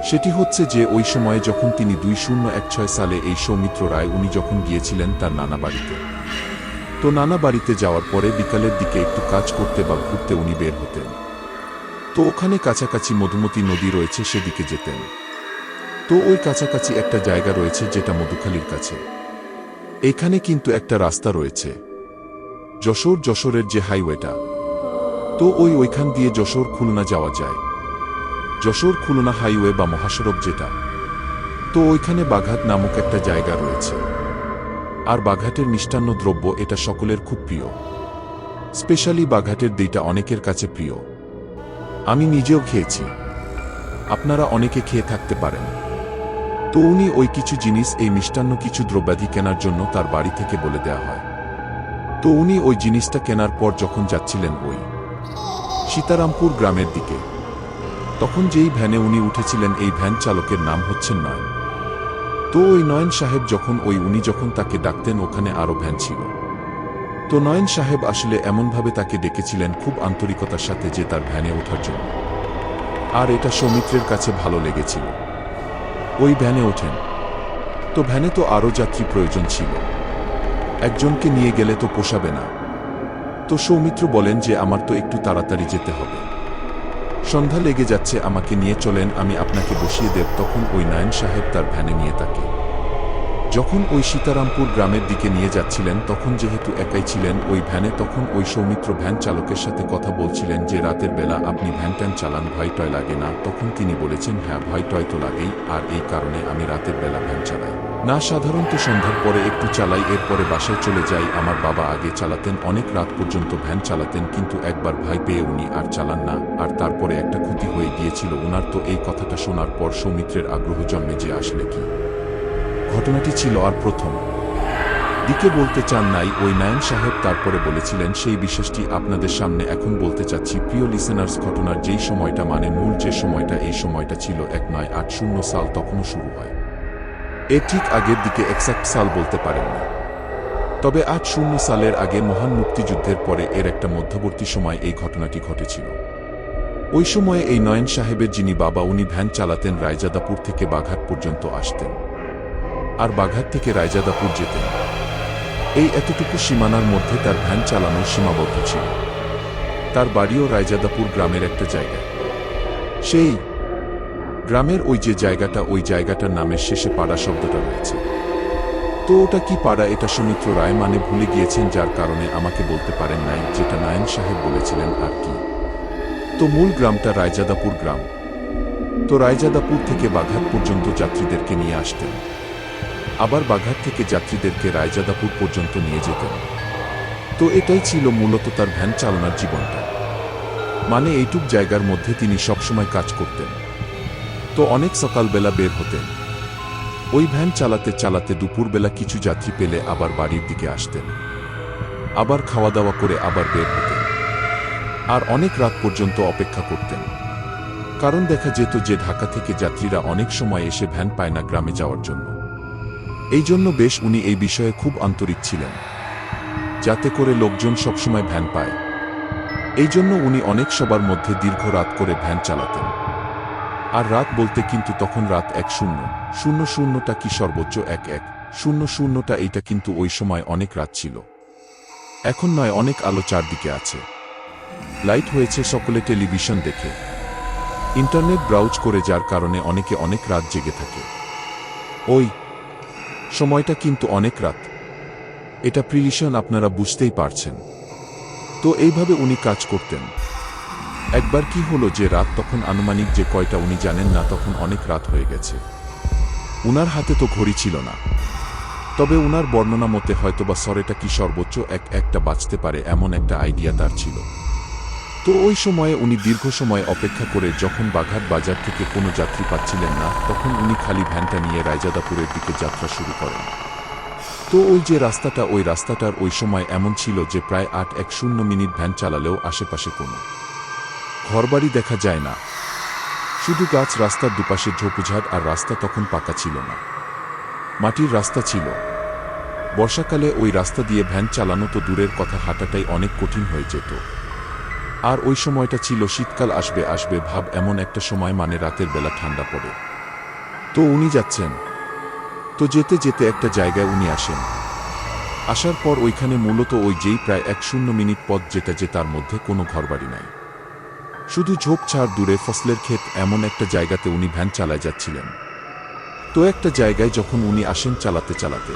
সেটি হচ্ছে যে ওই সময়ে যখন তিনি 2016 সালে এই সৌমিত্র রায় উনি যখন গিয়েছিলেন তার নানা বাড়িতে, তো নানা বাড়িতে যাওয়ার পরে বিকালের দিকে একটু কাজ করতে বা ঘুরতে উনি বের হতেন। তো ওখানে কাছাকাছি মধুমতি নদী রয়েছে, সেদিকে যেতেন। তো ওই কাছাকাছি একটা জায়গা রয়েছে যেটা মধুখালীর কাছে। এখানে কিন্তু একটা রাস্তা রয়েছে, যশোরের যে হাইওয়েটা। তো ওইখান দিয়ে যশোর খুলনা যাওয়া যায়, যশোর খুলনা হাইওয়ে বা মহাসড়ক যেটা। তো ওইখানে বাঘাট নামক একটা জায়গা রয়েছে। আর বাঘাটের মিষ্টান্ন দ্রব্য এটা সকলের খুব প্রিয়। স্পেশালি বাঘাটের দইটা অনেকের কাছে প্রিয়। আমি নিজেও খেয়েছি, আপনারা অনেকে খেয়ে থাকতে পারেন। তো উনি ওই কিছু জিনিস, এই মিষ্টান্ন কিছু দ্রব্যাদি কেনার জন্য তার বাড়ি থেকে বলে দেয়া হয়। তো উনি ওই জিনিসটা কেনার পর যখন যাচ্ছিলেন ওই সীতারামপুর গ্রামের দিকে, তখন যেই ভ্যানে উনি উঠেছিলেন এই ভ্যান চালকের নাম হচ্ছেন নয়ন। তো ওই নয়ন সাহেব উনি যখন তাকে ডাকতেন ওখানে আরও ভ্যান ছিল। তো নয়ন সাহেব আসলে এমনভাবে তাকে ডেকেছিলেন খুব আন্তরিকতার সাথে যে তার ভ্যানে ওঠার জন্য। আর এটা সৌমিত্রের কাছে ভালো লেগেছিল। ওই ভ্যানে ওঠেন। তো ভ্যানে তো আরও যাত্রী প্রয়োজন ছিল, একজনকে নিয়ে গেলে তো পোষাবে না। তো সৌমিত্র বলেন যে আমার তো একটু তাড়াতাড়ি যেতে হবে, সন্ধ্যা লেগে যাচ্ছে, আমাকে নিয়ে চলেন, আমি আপনাকে বসিয়ে দেব। তখন ওই নয়ন সাহেব তার ভ্যানে নিয়ে তাকে যখন ওই সীতারামপুর গ্রামের দিকে নিয়ে যাচ্ছিলেন, তখন যেহেতু একাই ছিলেন ওই ভ্যানে, তখন ওই সৌমিত্র ভ্যান চালকের সাথে কথা বলছিলেন যে রাতের বেলা আপনি ভ্যান ট্যান চালান, ভয় টয় লাগে না? তখন তিনি বলেছেন, হ্যাঁ ভয় টয় তো লাগেই, আর এই কারণে আমি রাতের বেলা ভ্যান চালাই না, সাধারণত সন্ধ্যার পরে একটু চালাই, এরপরে বাসায় চলে যাই। আমার বাবা আগে চালাতেন, অনেক রাত পর্যন্ত ভ্যান চালাতেন, কিন্তু একবার ভয় পেয়ে উনি আর চালান না, আর তারপরে একটা ক্ষতি হয়ে গিয়েছিল ওনার। তো এই কথাটা শোনার পর সৌমিত্রের আগ্রহ জন্মে যে আসলে কি ঘটনাটি ছিল। আর প্রথম দিকে বলতে চান নাই ওই নায়েম সাহেব তারপরে বলেছিলেন সেই বিশ্বাসটি আপনাদের সামনে এখন বলতে চাচ্ছি প্রিয় লিসেনার্স। ঘটনার যেই সময়টা মানে মূল যে সময়টা, এই সময়টা ছিল 1980 সাল, তখনও শুরু হয়। এর ঠিক আগের দিকে এক্সাক্ট সাল বলতে পারেন না, তবে 80 সালের আগে মহান মুক্তিযুদ্ধের পরে এর একটা মধ্যবর্তী সময় এই ঘটনাটি ঘটেছিল। ওই সময়ে এই নয়ন সাহেবের যিনি বাবা, উনি ভ্যান চালাতেন, রায়জাদাপুর থেকে বাঘাট পর্যন্ত আসতেন আর বাঘাট থেকে রায়জাদাপুর যেতেন। এই এতটুকু সীমানার মধ্যে তার ভ্যান চালানো সীমাবদ্ধ ছিল। তার বাড়িও রায়জাদাপুর গ্রামের একটা জায়গায়। সেই গ্রামের ওই যে জায়গাটা, ওই জায়গাটার নামের শেষে পাড়া শব্দটা রয়েছে। তো ওটা কি পাড়া, এটা সৌমিত্র রায় মানে ভুলে গিয়েছেন, যার কারণে আমাকে বলতে পারেন নাই যেটা নায়েম সাহেব বলেছিলেন আর কি। তো মূল গ্রামটা রায়জাদাপুর গ্রাম। তো রায়জাদাপুর থেকে বাঘাট পর্যন্ত যাত্রীদেরকে নিয়ে আসতেন, আবার বাঘাট থেকে যাত্রীদেরকে রায়জাদাপুর পর্যন্ত নিয়ে যেতেন। তো এটাই ছিল মূলত তার ভ্যান চালানোর জীবনটা। মানে এইটুক জায়গার মধ্যে তিনি সবসময় কাজ করতেন। তো অনেক সকালবেলা বের হতেন, ওই ভ্যান চালাতে চালাতে দুপুরবেলা কিছু যাত্রী পেলে আবার বাড়ির দিকে আসতেন, আবার খাওয়া দাওয়া করে আবার বের হতেন, আর অনেক রাত পর্যন্ত অপেক্ষা করতেন। কারণ দেখা যেত যে ঢাকা থেকে যাত্রীরা অনেক সময় এসে ভ্যান পায় না গ্রামে যাওয়ার জন্য। এই জন্য বেশ উনি এই বিষয়ে খুব আন্তরিক ছিলেন, যাতে করে লোকজন সবসময় ভ্যান পায়। এই জন্য উনি অনেক সবার মধ্যে দীর্ঘ রাত করে ভ্যান চালাতেন। আর রাত বলতে কিন্তু তখন রাত 1:00টা কি সর্বোচ্চ 1:00টা, এইটা কিন্তু ওই সময় অনেক রাত ছিল। এখন নয়, অনেক আলো চারদিকে আছে, লাইট হয়েছে, সকলে টেলিভিশন দেখে, ইন্টারনেট ব্রাউজ করে, যার কারণে অনেকে অনেক রাত জেগে থাকে। ওই সময়টা কিন্তু অনেক রাত, এটা প্রিলিশন, আপনারা বুঝতেই পারছেন। তো এইভাবে উনি কাজ করতেন। একবার কি হলো যে রাত তখন আনুমানিক যে কয়টা উনি জানেন না, তখন অনেক রাত হয়ে গেছে। উনার হাতে তো ঘড়ি ছিল না, তবে উনার বর্ণনা মতে হয়তোবা সরেটা কি সর্বোচ্চ 1:00টা বাজতে পারে এমন একটা আইডিয়া তার ছিল। তো ওই সময়ে উনি দীর্ঘ সময় অপেক্ষা করে যখন বাঘাট বাজার থেকে কোনো যাত্রী পাচ্ছিলেন না, তখন উনি খালি ভ্যানটা নিয়ে রায়জাদাপুরের দিকে যাত্রা শুরু করেন। তো ওই যে রাস্তাটা, ওই রাস্তাটার ওই সময় এমন ছিল যে প্রায় 8:10 ভ্যান চালালেও আশেপাশে কোনো ঘরবাড়ি দেখা যায় না, শুধু গাছ, রাস্তার দুপাশে ঝোপঝাড়, আর রাস্তা তখন পাকা ছিল না, মাটির রাস্তা ছিল। বর্ষাকালে ওই রাস্তা দিয়ে ভ্যান চালানো তো দূরের কথা, হাঁটাটাই অনেক কঠিন হয়ে যেত। আর ওই সময়টা ছিল শীতকাল আসবে আসবে ভাব, এমন একটা সময়, মানে রাতের বেলা ঠান্ডা পড়ে। তো উনি যাচ্ছেন, তো যেতে যেতে একটা জায়গায় উনি আসেন। আসার পর ওইখানে মূলত ওই যেই প্রায় 1:00 পথ, যেটা যে তার মধ্যে কোনো ঘরবাড়ি নাই, শুধু ঝোপঝাড়, দূরে ফসলের ক্ষেত, এমন একটা জায়গাতে উনি ভ্যান চালায় যাচ্ছিলেন। তো একটা জায়গায় যখন উনি আসেন চালাতে চালাতে,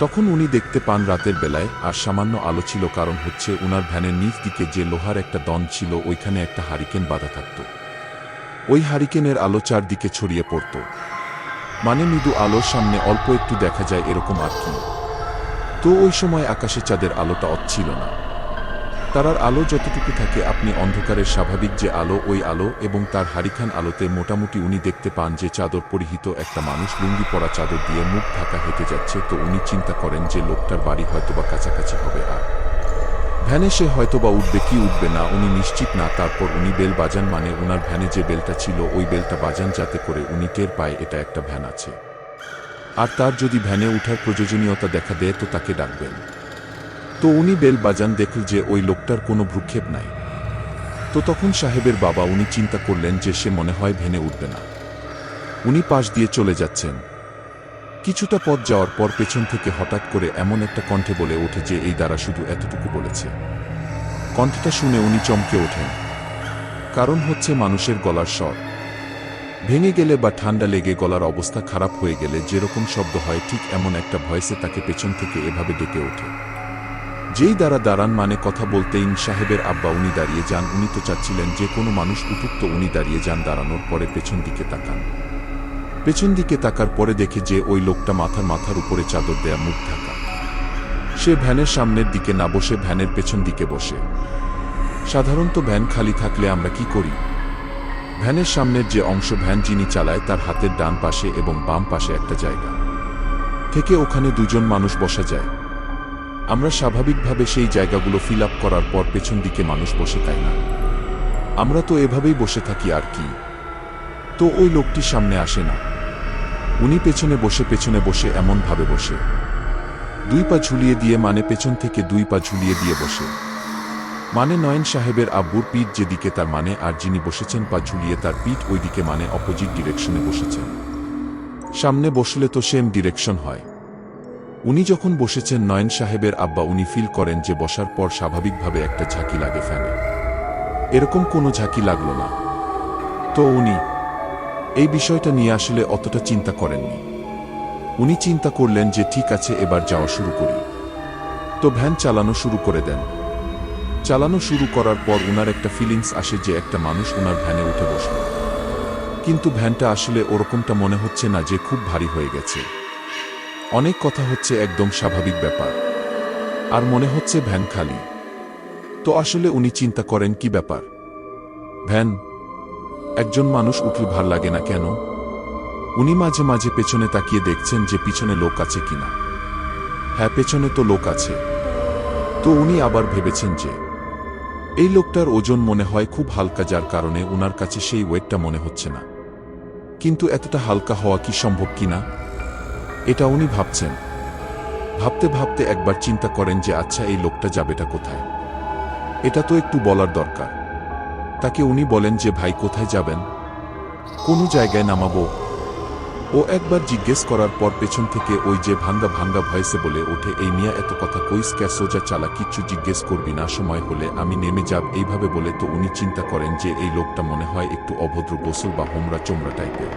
তখন উনি দেখতে পান রাতের বেলায় আর সামান্য আলো ছিল, কারণ হচ্ছে উনার ভ্যানের নিচ দিকে যে লোহার একটা দন ছিল, ওইখানে একটা হারিকেন বাঁধা থাকত। ওই হারিকেনের আলো চারদিকে ছড়িয়ে পড়ত, মানে মৃদু আলোর সামনে অল্প একটু দেখা যায় এরকম আর কি। তো ওই সময় আকাশে চাঁদের আলোটা ছিল না, তারার আলো যতটুকু থাকে আপনি অন্ধকারের স্বাভাবিক যে আলো, ওই আলো এবং তার হারিকেন আলোতে মোটামুটি উনি দেখতে পান যে চাদর পরিহিত একটা মানুষ লুঙ্গি পরা, চাদর দিয়ে মুখ ঢাকা হেঁটে যাচ্ছে। তো উনি চিন্তা করেন যে লোকটার বাড়ি হয়তোবা কাছাকাছি হবে, আর ভ্যানে সে হয়তোবা উঠবে কি উঠবে না উনি নিশ্চিত না। তারপর উনি বেল বাজান, মানে উনার ভ্যানে যে বেলটা ছিল ওই বেলটা বাজান, যাতে করে উনি টের পায় এটা একটা ভ্যান আছে, আর তার যদি ভ্যানে উঠার প্রয়োজনীয়তা দেখা দেয় তো তাকে ডাকবেন। তো উনি বেল বাজান, দেখল যে ওই লোকটার কোনো ভ্রুক্ষেপ নাই। তো তখন সাহেবের বাবা উনি চিন্তা করলেন যে সে মনে হয় ভ্যানে উঠবে না। উনি পাশ দিয়ে চলে যাচ্ছেন। কিছুটা পথ যাওয়ার পর পেছন থেকে হঠাৎ করে এমন একটা কণ্ঠে বলে ওঠে যে এই দ্বারা শুধু এতটুকু বলেছে। কণ্ঠটা শুনে উনি চমকে ওঠেন, কারণ হচ্ছে মানুষের গলার স্বর ভেঙে গেলে বা ঠান্ডা লেগে গলার অবস্থা খারাপ হয়ে গেলে যেরকম শব্দ হয়, ঠিক এমন একটা ভয়েসে তাকে পেছন থেকে এভাবে ডেকে ওঠে। যেই দ্বারা দাঁড়ান, মানে কথা বলতেই সাহেবের আব্বা উনি দাঁড়িয়ে যান। উনি তো চাচ্ছিলেন যে কোনো মানুষ উঠুক, তো উনি দাঁড়িয়ে যান। দাঁড়ানোর পরে পেছন দিকে তাকান। পেছন দিকে তাকার পরে দেখে যে ওই লোকটা মাথার উপরে চাদর দেয়া, মুখ ঢাকা। সে ভ্যানের সামনের দিকে না বসে ভ্যানের পেছন দিকে বসে। সাধারণত ভ্যান খালি থাকলে আমরা কি করি, ভ্যানের সামনের যে অংশ, ভ্যান যিনি চালায় তার হাতের ডান পাশে এবং বাম পাশে একটা জায়গা থেকে ওখানে দুজন মানুষ বসা যায়। আমরা স্বাভাবিকভাবে সেই জায়গাগুলো ফিল আপ করার পর পেছন দিকে মানুষ বসে, তাই না? আমরা তো এভাবেই বসে থাকি আর কি। তো ওই লোকটি সামনে আসে না। উনি পেছনে বসে এমনভাবে বসে, 2 পা ঝুলিয়ে দিয়ে, মানে পেছন থেকে 2 পা ঝুলিয়ে দিয়ে বসে। মানে নয়ন সাহেবের আব্বুর পিঠ যেদিকে তার মানে, আর যিনি বসেছেন পা ঝুলিয়ে তার পিঠ ওইদিকে, মানে অপোজিট ডিরেকশনে বসেছেন। সামনে বসলে তো সেম ডিরেকশন হয়। উনি যখন বসেছেন নয়ন সাহেবের আব্বা, উনি ফিল করেন যে বসার পর স্বাভাবিকভাবে একটা ঝাঁকি লাগে ফ্যানে। এরকম কোনো ঝাঁকি লাগলো না। তো উনি এই বিষয়টা নিয়ে আসলে অতটা চিন্তা করেননি। উনি চিন্তা করলেন যে ঠিক আছে, এবার যাওয়া শুরু করি। তো ভ্যান চালানো শুরু করে দেন। চালানো শুরু করার পর উনার একটা ফিলিংস আসে যে একটা মানুষ উনার ভ্যানে উঠে বসল। কিন্তু ভ্যানটা আসলে ওরকমটা মনে হচ্ছে না যে খুব ভারী হয়ে গেছে। অনেক কথা হচ্ছে, একদম স্বাভাবিক ব্যাপার। আর মনে হচ্ছে ভ্যান খালি। তো আসলে উনি চিন্তা করেন কি ব্যাপার, ভ্যান একজন মানুষ উঠলে ভার লাগে না কেন? উনি মাঝে মাঝে পেছনে তাকিয়ে দেখছেন যে পিছনে লোক আছে কিনা। হ্যাঁ, পেছনে তো লোক আছে। তো উনি আবার ভেবেছেন যে এই লোকটার ওজন মনে হয় খুব হালকা, যার কারণে উনার কাছে সেই ওয়েটটা মনে হচ্ছে না। কিন্তু এতটা হালকা হওয়া কি সম্ভব কিনা, এটা উনি ভাবছেন। ভাবতে ভাবতে একবার চিন্তা করেন যে আচ্ছা, এই লোকটা যাবেটা কোথায়, এটা তো একটু বলার দরকার। তাকে উনি বলেন যে ভাই, কোথায় যাবেন? কোনো জায়গায় নামাবো? ও একবার জিজ্ঞেস করার পর পেছন থেকে ওই যে ভাঙ্গা ভাঙ্গা ভয়েসে বলে ওঠে, এই মিয়া এত কথা কইস ক্যা, সোজা চালা, কিচ্ছু জিজ্ঞেস করবি না, সময় হলে আমি নেমে যাব, এইভাবে বলে। তো উনি চিন্তা করেন যে এই লোকটা মনে হয় একটু অভদ্র, গোসল বা হোমরা চোমরা টাইপের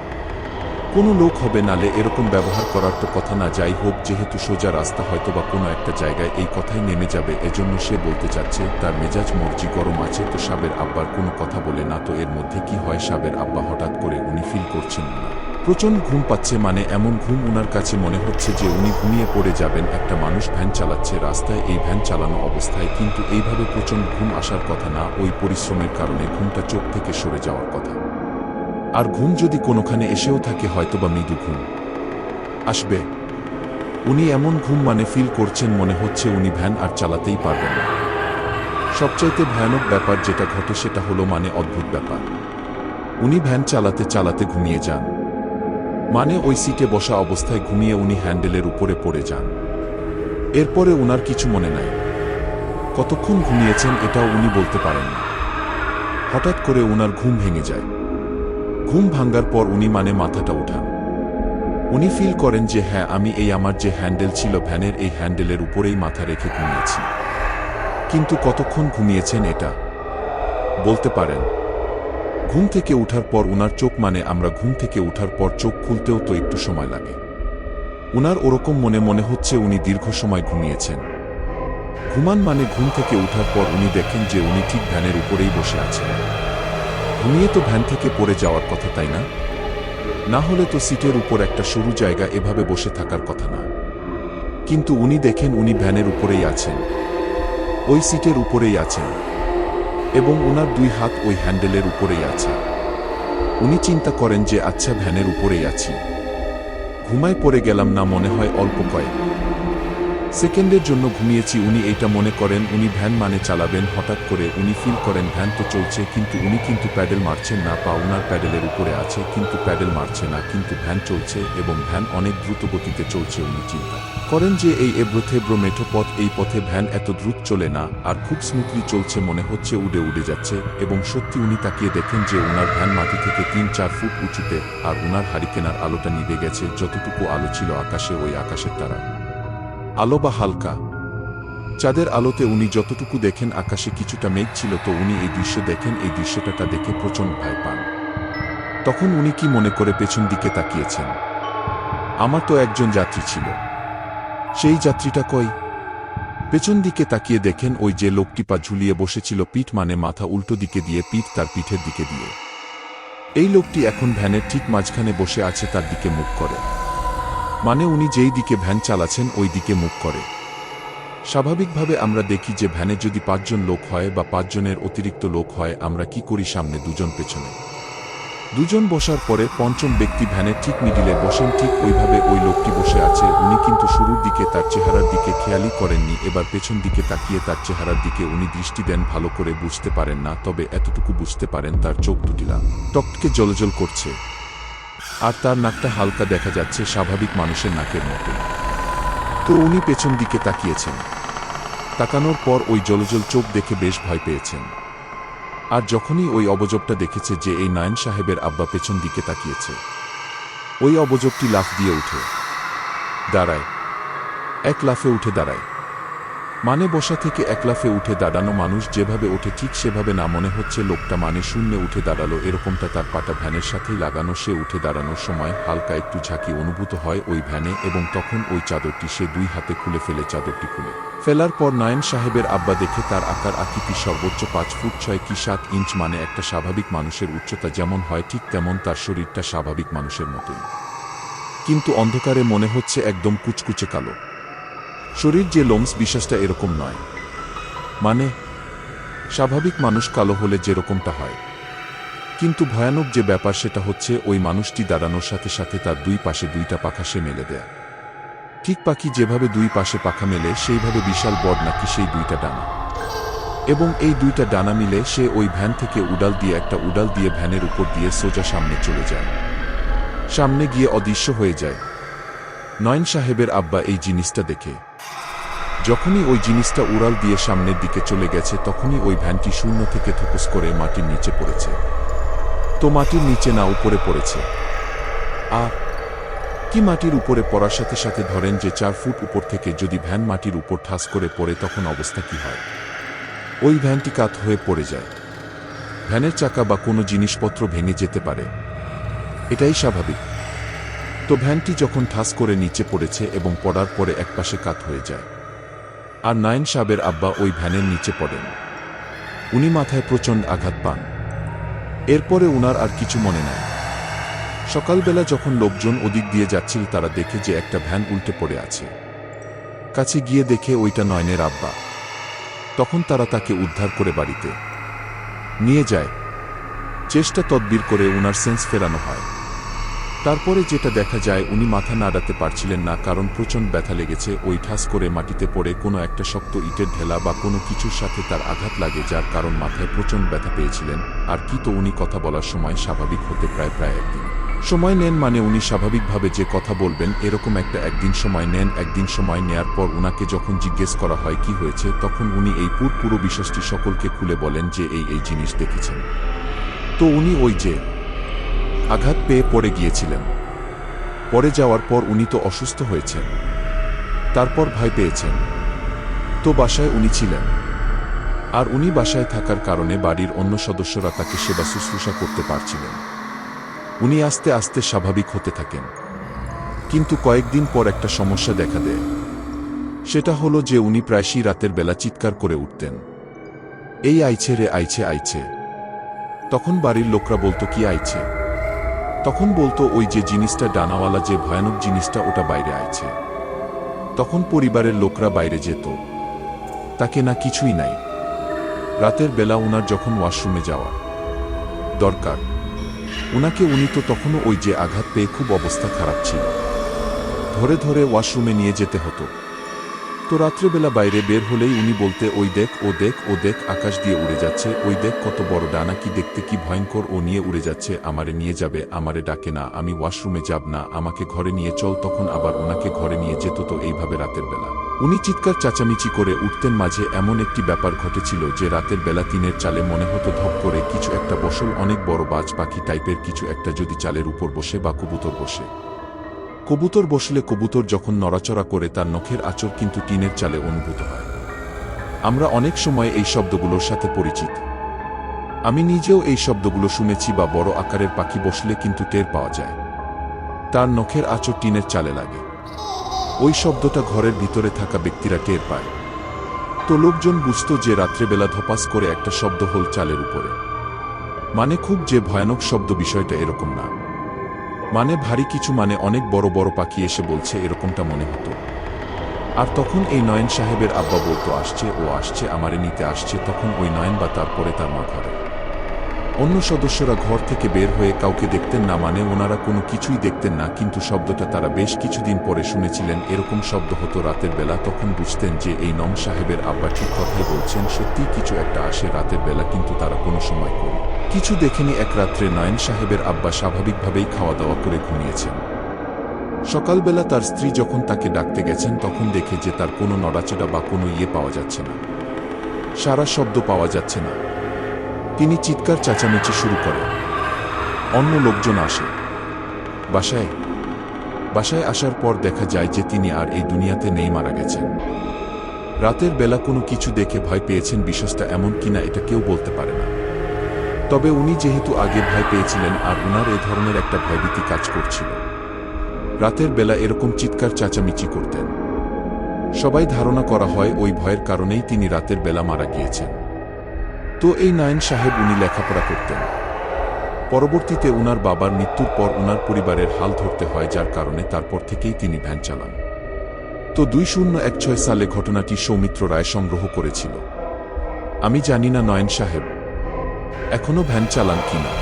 কোনো লোক হবে, নালে এরকম ব্যবহার করার তো কথা না। যাই হোক, যেহেতু সোজা রাস্তা, হয়তো বা কোনো একটা জায়গায় এই কথাই নেমে যাবে, এজন্য সে বলতে চাচ্ছে। তার মেজাজ মর্জি গরম আছে। তো সাবের আব্বার কোনো কথা বলে না। তো এর মধ্যে কি হয়, সাবের আব্বা হঠাৎ করে উনি ফিল করছেন না প্রচণ্ড ঘুম পাচ্ছে, মানে এমন ঘুম উনার কাছে মনে হচ্ছে যে উনি ঘুমিয়ে পড়ে যাবেন। একটা মানুষ ভ্যান চালাচ্ছে রাস্তায়, এই ভ্যান চালানো অবস্থায়, কিন্তু এইভাবে প্রচণ্ড ঘুম আসার কথা না। ওই পরিশ্রমের কারণে ঘুমটা চোখ থেকে সরে যাওয়ার কথা। আর ঘুম যদি কোনোখানে এসেও থাকে, হয়তোবা মৃদু ঘুম আসবে। উনি এমন ঘুম মানে ফিল করছেন, মনে হচ্ছে উনি ভ্যান আর চালাতেই পারবেন না। সবচাইতে ভয়ানক ব্যাপার যেটা ঘটে সেটা হলো, মানে অদ্ভুত ব্যাপার, উনি ভ্যান চালাতে চালাতে ঘুমিয়ে যান। মানে ওই সিটে বসা অবস্থায় ঘুমিয়ে উনি হ্যান্ডেলের উপরে পড়ে যান। এরপরে উনার কিছু মনে নাই। কতক্ষণ ঘুমিয়েছেন এটাও উনি বলতে পারেন না। হঠাৎ করে উনার ঘুম ভেঙে যায়। ঘুম ভাঙ্গার পর উনি মানে মাথাটা উঠান। উনি ফিল করেন যে হ্যাঁ, আমি এই আমার যে হ্যান্ডেল ছিল ভ্যানের, এই হ্যান্ডেলের উপরেই মাথা রেখে ঘুমিয়েছি। কিন্তু কতক্ষণ ঘুমিয়েছেন এটা বলতে পারেন? ঘুম থেকে উঠার পর উনার চোখ, মানে আমরা ঘুম থেকে উঠার পর চোখ খুলতেও তো একটু সময় লাগে। উনার ওরকম মনে হচ্ছে উনি দীর্ঘ সময় ঘুমিয়েছেন। ঘুমান মানে ঘুম থেকে উঠার পর উনি দেখেন যে উনি ঠিক ভ্যানের উপরেই বসে আছেন। ঘুমিয়ে তো ভ্যান থেকে পড়ে যাওয়ার কথা, তাই না? না হলে তো সিটের উপর একটা সরু জায়গা, এভাবে বসে থাকার কথা না। কিন্তু উনি দেখেন উনি ভ্যানের উপরেই আছেন, ওই সিটের উপরেই আছেন, এবং উনার 2 হাত ওই হ্যান্ডেলের উপরেই আছে। উনি চিন্তা করেন যে আচ্ছা, ভ্যানের উপরেই আছি, ঘুমায় পড়ে গেলাম না, মনে হয় অল্প কয়েক সেকেন্ডের জন্য ঘুমিয়েছি। উনি এইটা মনে করেন। উনি ভ্যান মানে চালাবেন। হঠাৎ করে উনি ফিল করেন ভ্যান তো চলছে, কিন্তু উনি কিন্তু প্যাডেল মারছেন না। পা উনার প্যাডেলের উপরে আছে, কিন্তু প্যাডেল মারছে না। কিন্তু ভ্যান চলছে, এবং ভ্যান অনেক দ্রুত গতিতে চলছে। উনি চিন্তা করেন যে এই এবড়োথেবড়ো মেঠো পথ, এই পথে ভ্যান এত দ্রুত চলে না, আর খুব স্মুথলি চলছে, মনে হচ্ছে উড়ে উড়ে যাচ্ছে। এবং সত্যি উনি তাকিয়ে দেখেন যে উনার ভ্যান মাটি থেকে 3-4 ফুট উঁচুতে, আর উনার হারিকেনার আলোটা নিভে গেছে। যতটুকু আলো ছিল আকাশে, ওই আকাশের তারা আলো বা হালকা চাঁদের আলোতে উনি যতটুকু দেখেন, আকাশে কিছুটা মেঘ ছিল। তো উনি এই দৃশ্য দেখেন। এই দৃশ্যটা দেখে প্রচণ্ড ভয় পান। তখন উনি কি মনে করে পেছন দিকে তাকিয়েছেন, আমার তো একজন যাত্রী ছিল, সেই যাত্রীটা কই? পেছন দিকে তাকিয়ে দেখেন ওই যে লোকটি পা ঝুলিয়ে বসেছিল, পিঠ মানে মাথা উল্টো দিকে দিয়ে, পিঠ তার পিঠের দিকে দিয়ে। এই লোকটি এখন ভ্যানের ঠিক মাঝখানে বসে আছে, তার দিকে মুখ করে। মানে উনি যেই দিকে ভ্যান চালাচ্ছেন ওই দিকে মুখ করে। স্বাভাবিকভাবে আমরা দেখি যে ভ্যানে যদি 5 জন লোক হয় বা 5 জনের অতিরিক্ত লোক হয়, আমরা কি করি, সামনে 2 জন, পেছনে দুজন বসার পরে পঞ্চম ব্যক্তি ভ্যানের ঠিক মিডিলে বসেন। ঠিক ওইভাবে ওই লোকটি বসে আছে। উনি কিন্তু শুরুর দিকে তার চেহারার দিকে খেয়ালই করেননি। এবার পেছন দিকে তাকিয়ে তার চেহারার দিকে উনি দৃষ্টি দেন। ভালো করে বুঝতে পারেন না, তবে এতটুকু বুঝতে পারেন তার চোখ দুটিলা টকটকে জ্বলজ্বল করছে, আর তার নাকটা হালকা দেখা যাচ্ছে স্বাভাবিক মানুষের নাকের মতো। তো উনি পেছন দিকে তাকিয়েছেন। তাকানোর পর ওই জ্বলজ্বল চোখ দেখে বেশ ভয় পেয়েছেন। আর যখনই ওই অবজবটা দেখেছে যে এই নয়ন সাহেবের আব্বা পেছন দিকে তাকিয়েছে, ওই অবজবটি লাফ দিয়ে উঠে দাঁড়ায়। এক লাফে উঠে দাঁড়ায় মানে বসা থেকে এক লাফে উঠে দাঁড়ানো মানুষ যেভাবে ওঠে ঠিক সেভাবে না, মনে হচ্ছে লোকটা মানে শূন্যে উঠে দাঁড়ালো এরকমটা। তার পাটা ভ্যানের সাথেই লাগানো। সে উঠে দাঁড়ানোর সময় হালকা একটু ঝাঁকি অনুভূত হয় ওই ভ্যানে, এবং তখন ওই চাদরটি সে দুই হাতে খুলে ফেলে। চাদরটি খুলে ফেলার পর নয়ন সাহেবের আব্বা দেখে তার আকার আকৃতি সর্বোচ্চ 5 ফুট 6 কি 7 ইঞ্চ, মানে একটা স্বাভাবিক মানুষের উচ্চতা যেমন হয় ঠিক তেমন তার শরীরটা স্বাভাবিক মানুষের মতোই, কিন্তু অন্ধকারে মনে হচ্ছে একদম কুচকুচে কালো শরীর। যে লোমস বিশ্বাসটা এরকম নয়, মানে স্বাভাবিক মানুষ কালো হলে যেরকমটা হয়, কিন্তু ভয়ানক যে ব্যাপার সেটা হচ্ছে ওই মানুষটি দাঁড়ানোর সাথে সাথে তার দুই পাশে দুইটা পাখা সে মেলে দেয়। ঠিক পাখি যেভাবে দুই পাশে পাখা মেলে সেইভাবে বিশাল বড় নাকি সেই দুইটা ডানা, এবং এই দুইটা ডানা মিলে সে ওই ভ্যান থেকে উড়াল দিয়ে একটা উড়াল দিয়ে ভ্যানের উপর দিয়ে সোজা সামনে চলে যায়। সামনে গিয়ে অদৃশ্য হয়ে যায়। নয়ন সাহেবের আব্বা এই জিনিসটা দেখে যখনই ওই জিনিসটা উড়াল দিয়ে সামনের দিকে চলে গেছে, তখনই ওই ভ্যানটি শূন্য থেকে থুকুস করে মাটির নিচে পড়েছে। তো মাটির নিচে না উপরে পড়েছে। কি মাটির উপরে পড়ার সাথে সাথে ধরেন যে 4 ফুট উপর থেকে যদি ভ্যান মাটির উপর ঠাস করে পড়ে তখন অবস্থা কি হয়? ওই ভ্যানটি কাত হয়ে পড়ে যায়। ভ্যানের চাকা বা কোনো জিনিসপত্র ভেঙে যেতে পারে, এটাই স্বাভাবিক। তো ভ্যানটি যখন ঠাস করে নিচে পড়েছে এবং পড়ার পরে একপাশে কাত হয়ে যায়, আর নয়ন সাহেবের আব্বা ওই ভ্যানের নিচে পড়েন। উনি মাথায় প্রচণ্ড আঘাত পান। এরপরে উনার আর কিছু মনে নাই। সকালবেলা যখন লোকজন ওদিক দিয়ে যাচ্ছিল তারা দেখে যে একটা ভ্যান উল্টে পড়ে আছে। কাছে গিয়ে দেখে ওইটা নয়নের আব্বা। তখন তারা তাকে উদ্ধার করে বাড়িতে নিয়ে যায়। চেষ্টা তদবির করে উনার সেন্স ফেরানো হয়। তারপরে যেটা দেখা যায়, উনি মাথা নাড়াতে পারছিলেন না, কারণ প্রচণ্ড ব্যথা লেগেছে। ওই ঠাস করে মাটিতে পড়ে কোনো একটা শক্ত ইটের ঢেলা বা কোনো কিছুর সাথে তার আঘাত লাগে, যার কারণ মাথায় প্রচণ্ড ব্যথা পেয়েছিলেন। আর কি, তো উনি কথা বলার সময় স্বাভাবিক হতে প্রায় একদিন সময় নেন। মানে উনি স্বাভাবিকভাবে যে কথা বলবেন এরকম একটা একদিন সময় নেন। একদিন সময় নেয়ার পর উনাকে যখন জিজ্ঞেস করা হয় কি হয়েছে, তখন উনি এই পুরো বিষয়টি সকলকে খুলে বলেন যে এই জিনিস দেখেছেন। তো উনি ওই যে আঘাত পেয়ে পড়ে গিয়েছিলেন, পড়ে যাওয়ার পর উনি তো অসুস্থ হয়েছেন, তারপর ভয় পেয়েছেন। তো বাসায় উনি ছিলেন, আর উনি বাসায় থাকার কারণে বাড়ির অন্য সদস্যরা তাকে সেবা শুশ্রূষা করতে পারছিলেন। উনি আস্তে আস্তে স্বাভাবিক হতে থাকেন, কিন্তু কয়েকদিন পর একটা সমস্যা দেখা দেয়। সেটা হলো যে উনি প্রায়শই রাতের বেলা চিৎকার করে উঠতেন, এই আইছে রে, আইছে আইছে। তখন বাড়ির লোকরা বলতো কি আইছে? তখন বলতো ওই যে জিনিসটা ডানাওয়ালা, যে ভয়ানক জিনিসটা, ওটা বাইরে আইছে। তখন পরিবারের লোকরা বাইরে যেত, তাকে না কিছুই নাই। রাতের বেলা উনার যখন ওয়াশরুমে যাওয়া দরকার উনি তো তখনও ওই যে আঘাত পেয়ে খুব অবস্থা খারাপ ছিল, ধরে ধরে ওয়াশরুমে নিয়ে যেতে হতো। তো রাত্রেবেলা বাইরে বের হলেই উনি বলতে, ওই দেখ, ও দেখ, ও দেখ, আকাশ দিয়ে উড়ে যাচ্ছে, ওই দেখ কত বড় ডানা, কি দেখতে কি ভয়ঙ্কর, ও নিয়ে উড়ে যাচ্ছে, আমারে নিয়ে যাবে, আমারে ডাকে না, আমি ওয়াশরুমে যাব না, আমাকে ঘরে নিয়ে চল। তখন আবার ওনাকে ঘরে নিয়ে যেত। তো এইভাবে রাতের বেলা উনি চিৎকার চাচামিচি করে উঠতেন। মাঝে এমন একটি ব্যাপার ঘটেছিল যে রাতের বেলা টিনের চালে মনে হতো ধপ করে কিছু একটা বসল, অনেক বড় বাজ পাখি টাইপের কিছু একটা যদি চালের উপর বসে, বা কবুতর বসে। কবুতর বসলে কবুতর যখন নড়াচড়া করে তার নখের আঁচড় কিন্তু টিনের চালে অনুভূত হয়। আমরা অনেক সময় এই শব্দগুলোর সাথে পরিচিত। আমি নিজেও এই শব্দগুলো শুনেছি, বা বড় আকারের পাখি বসলে কিন্তু টের পাওয়া যায় তার নখের আঁচড় টিনের চালে লাগে। ওই শব্দটা ঘরের ভিতরে থাকা ব্যক্তিরা টের পায়। তো লোকজন বুঝত যে রাত্রেবেলা ধপাস করে একটা শব্দ হল চালের উপরে। মানে খুব যে ভয়ানক শব্দ বিষয়টা এরকম না, মানে ভারী কিছু, মানে অনেক বড় বড় পাখি এসে বলছে, এরকমটা মনে হতো। আর তখন এই নয়ন সাহেবের আব্বা বলতো, আসছে, ও আসছে, আমারে নিতে আসছে। তখন ওই নয়ন বা তারপরে তার মা ঘরে অন্য সদস্যরা ঘর থেকে বের হয়ে কাউকে দেখতেন না, মানে ওনারা কোনো কিছুই দেখতেন না, কিন্তু শব্দটা তারা বেশ কিছুদিন পরে শুনেছিলেন। এরকম শব্দ হতো রাতের বেলা। তখন বুঝতেন যে এই নম সাহেবের আব্বা ঠিক কথাই বলছেন, সত্যিই কিছু একটা আসে রাতের বেলা, কিন্তু তারা কোনো সময় কিছু দেখেনি। এক রাত্রে নয়ন সাহেবের আব্বা স্বাভাবিকভাবেই খাওয়া দাওয়া করে ঘুমিয়েছেন। সকালবেলা তার স্ত্রী যখন তাকে ডাকতে গেছেন, তখন দেখে যে তার কোনো নড়াচড়া বা কোনো পাওয়া যাচ্ছে না, সারা শব্দ পাওয়া যাচ্ছে না। তিনি চিৎকার চেঁচামেচি শুরু করেন। অন্য লোকজন আসে বাসায় আসার পর দেখা যায় যে তিনি আর এই দুনিয়াতে নেই, মারা গেছেন। রাতের বেলা কোনো কিছু দেখে ভয় পেয়েছেন, বিষয়টা এমন কিনা এটা কেউ বলতে পারে না। তবে উনি যেহেতু আগে ভয় পেয়েছিলেন, আর উনার এ ধরনের একটা ভয়ভীতি কাজ করছিল, রাতের বেলা এরকম চিৎকার চেঁচামেচি করতেন। সবাই ধারণা করা হয় ওই ভয়ের কারণেই তিনি রাতের বেলা মারা গিয়েছেন। তো এই নয়ন সাহেব উনি লেখাপড়া করতেন। পরবর্তীতে উনার বাবার মৃত্যুর পর উনার পরিবারের হাল ধরতে হয়, যার কারণে তারপর থেকেই তিনি ভ্যান চালান। তো 2016 সালে ঘটনাটি সৌমিত্র রায় সংগ্রহ করেছিল। আমি জানি না নয়ন সাহেব এখনো ভ্যান চালান কিনা,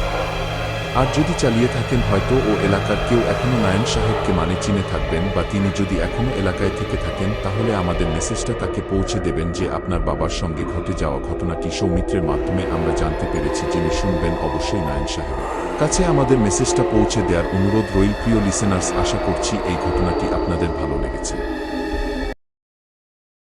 আর যদি চালিয়ে থাকেন হয়তো ও এলাকার কেউ এখনো নয়ন সাহেবকে চিনে থাকবেন, বা তিনি যদি এখনো এলাকায় থেকে থাকেন, তাহলে আমাদের মেসেজটা তাকে পৌঁছে দেবেন যে আপনার বাবার সঙ্গে ঘটে যাওয়া ঘটনাটি সৌমিত্রের মাধ্যমে আমরা জানতে পেরেছি। যিনি শুনবেন অবশ্যই নয়ন সাহেবের কাছে আমাদের মেসেজটা পৌঁছে দেওয়ার অনুরোধ রইল। প্রিয় লিসেনার্স, আশা করছি এই ঘটনাটি আপনাদের ভালো লেগেছে।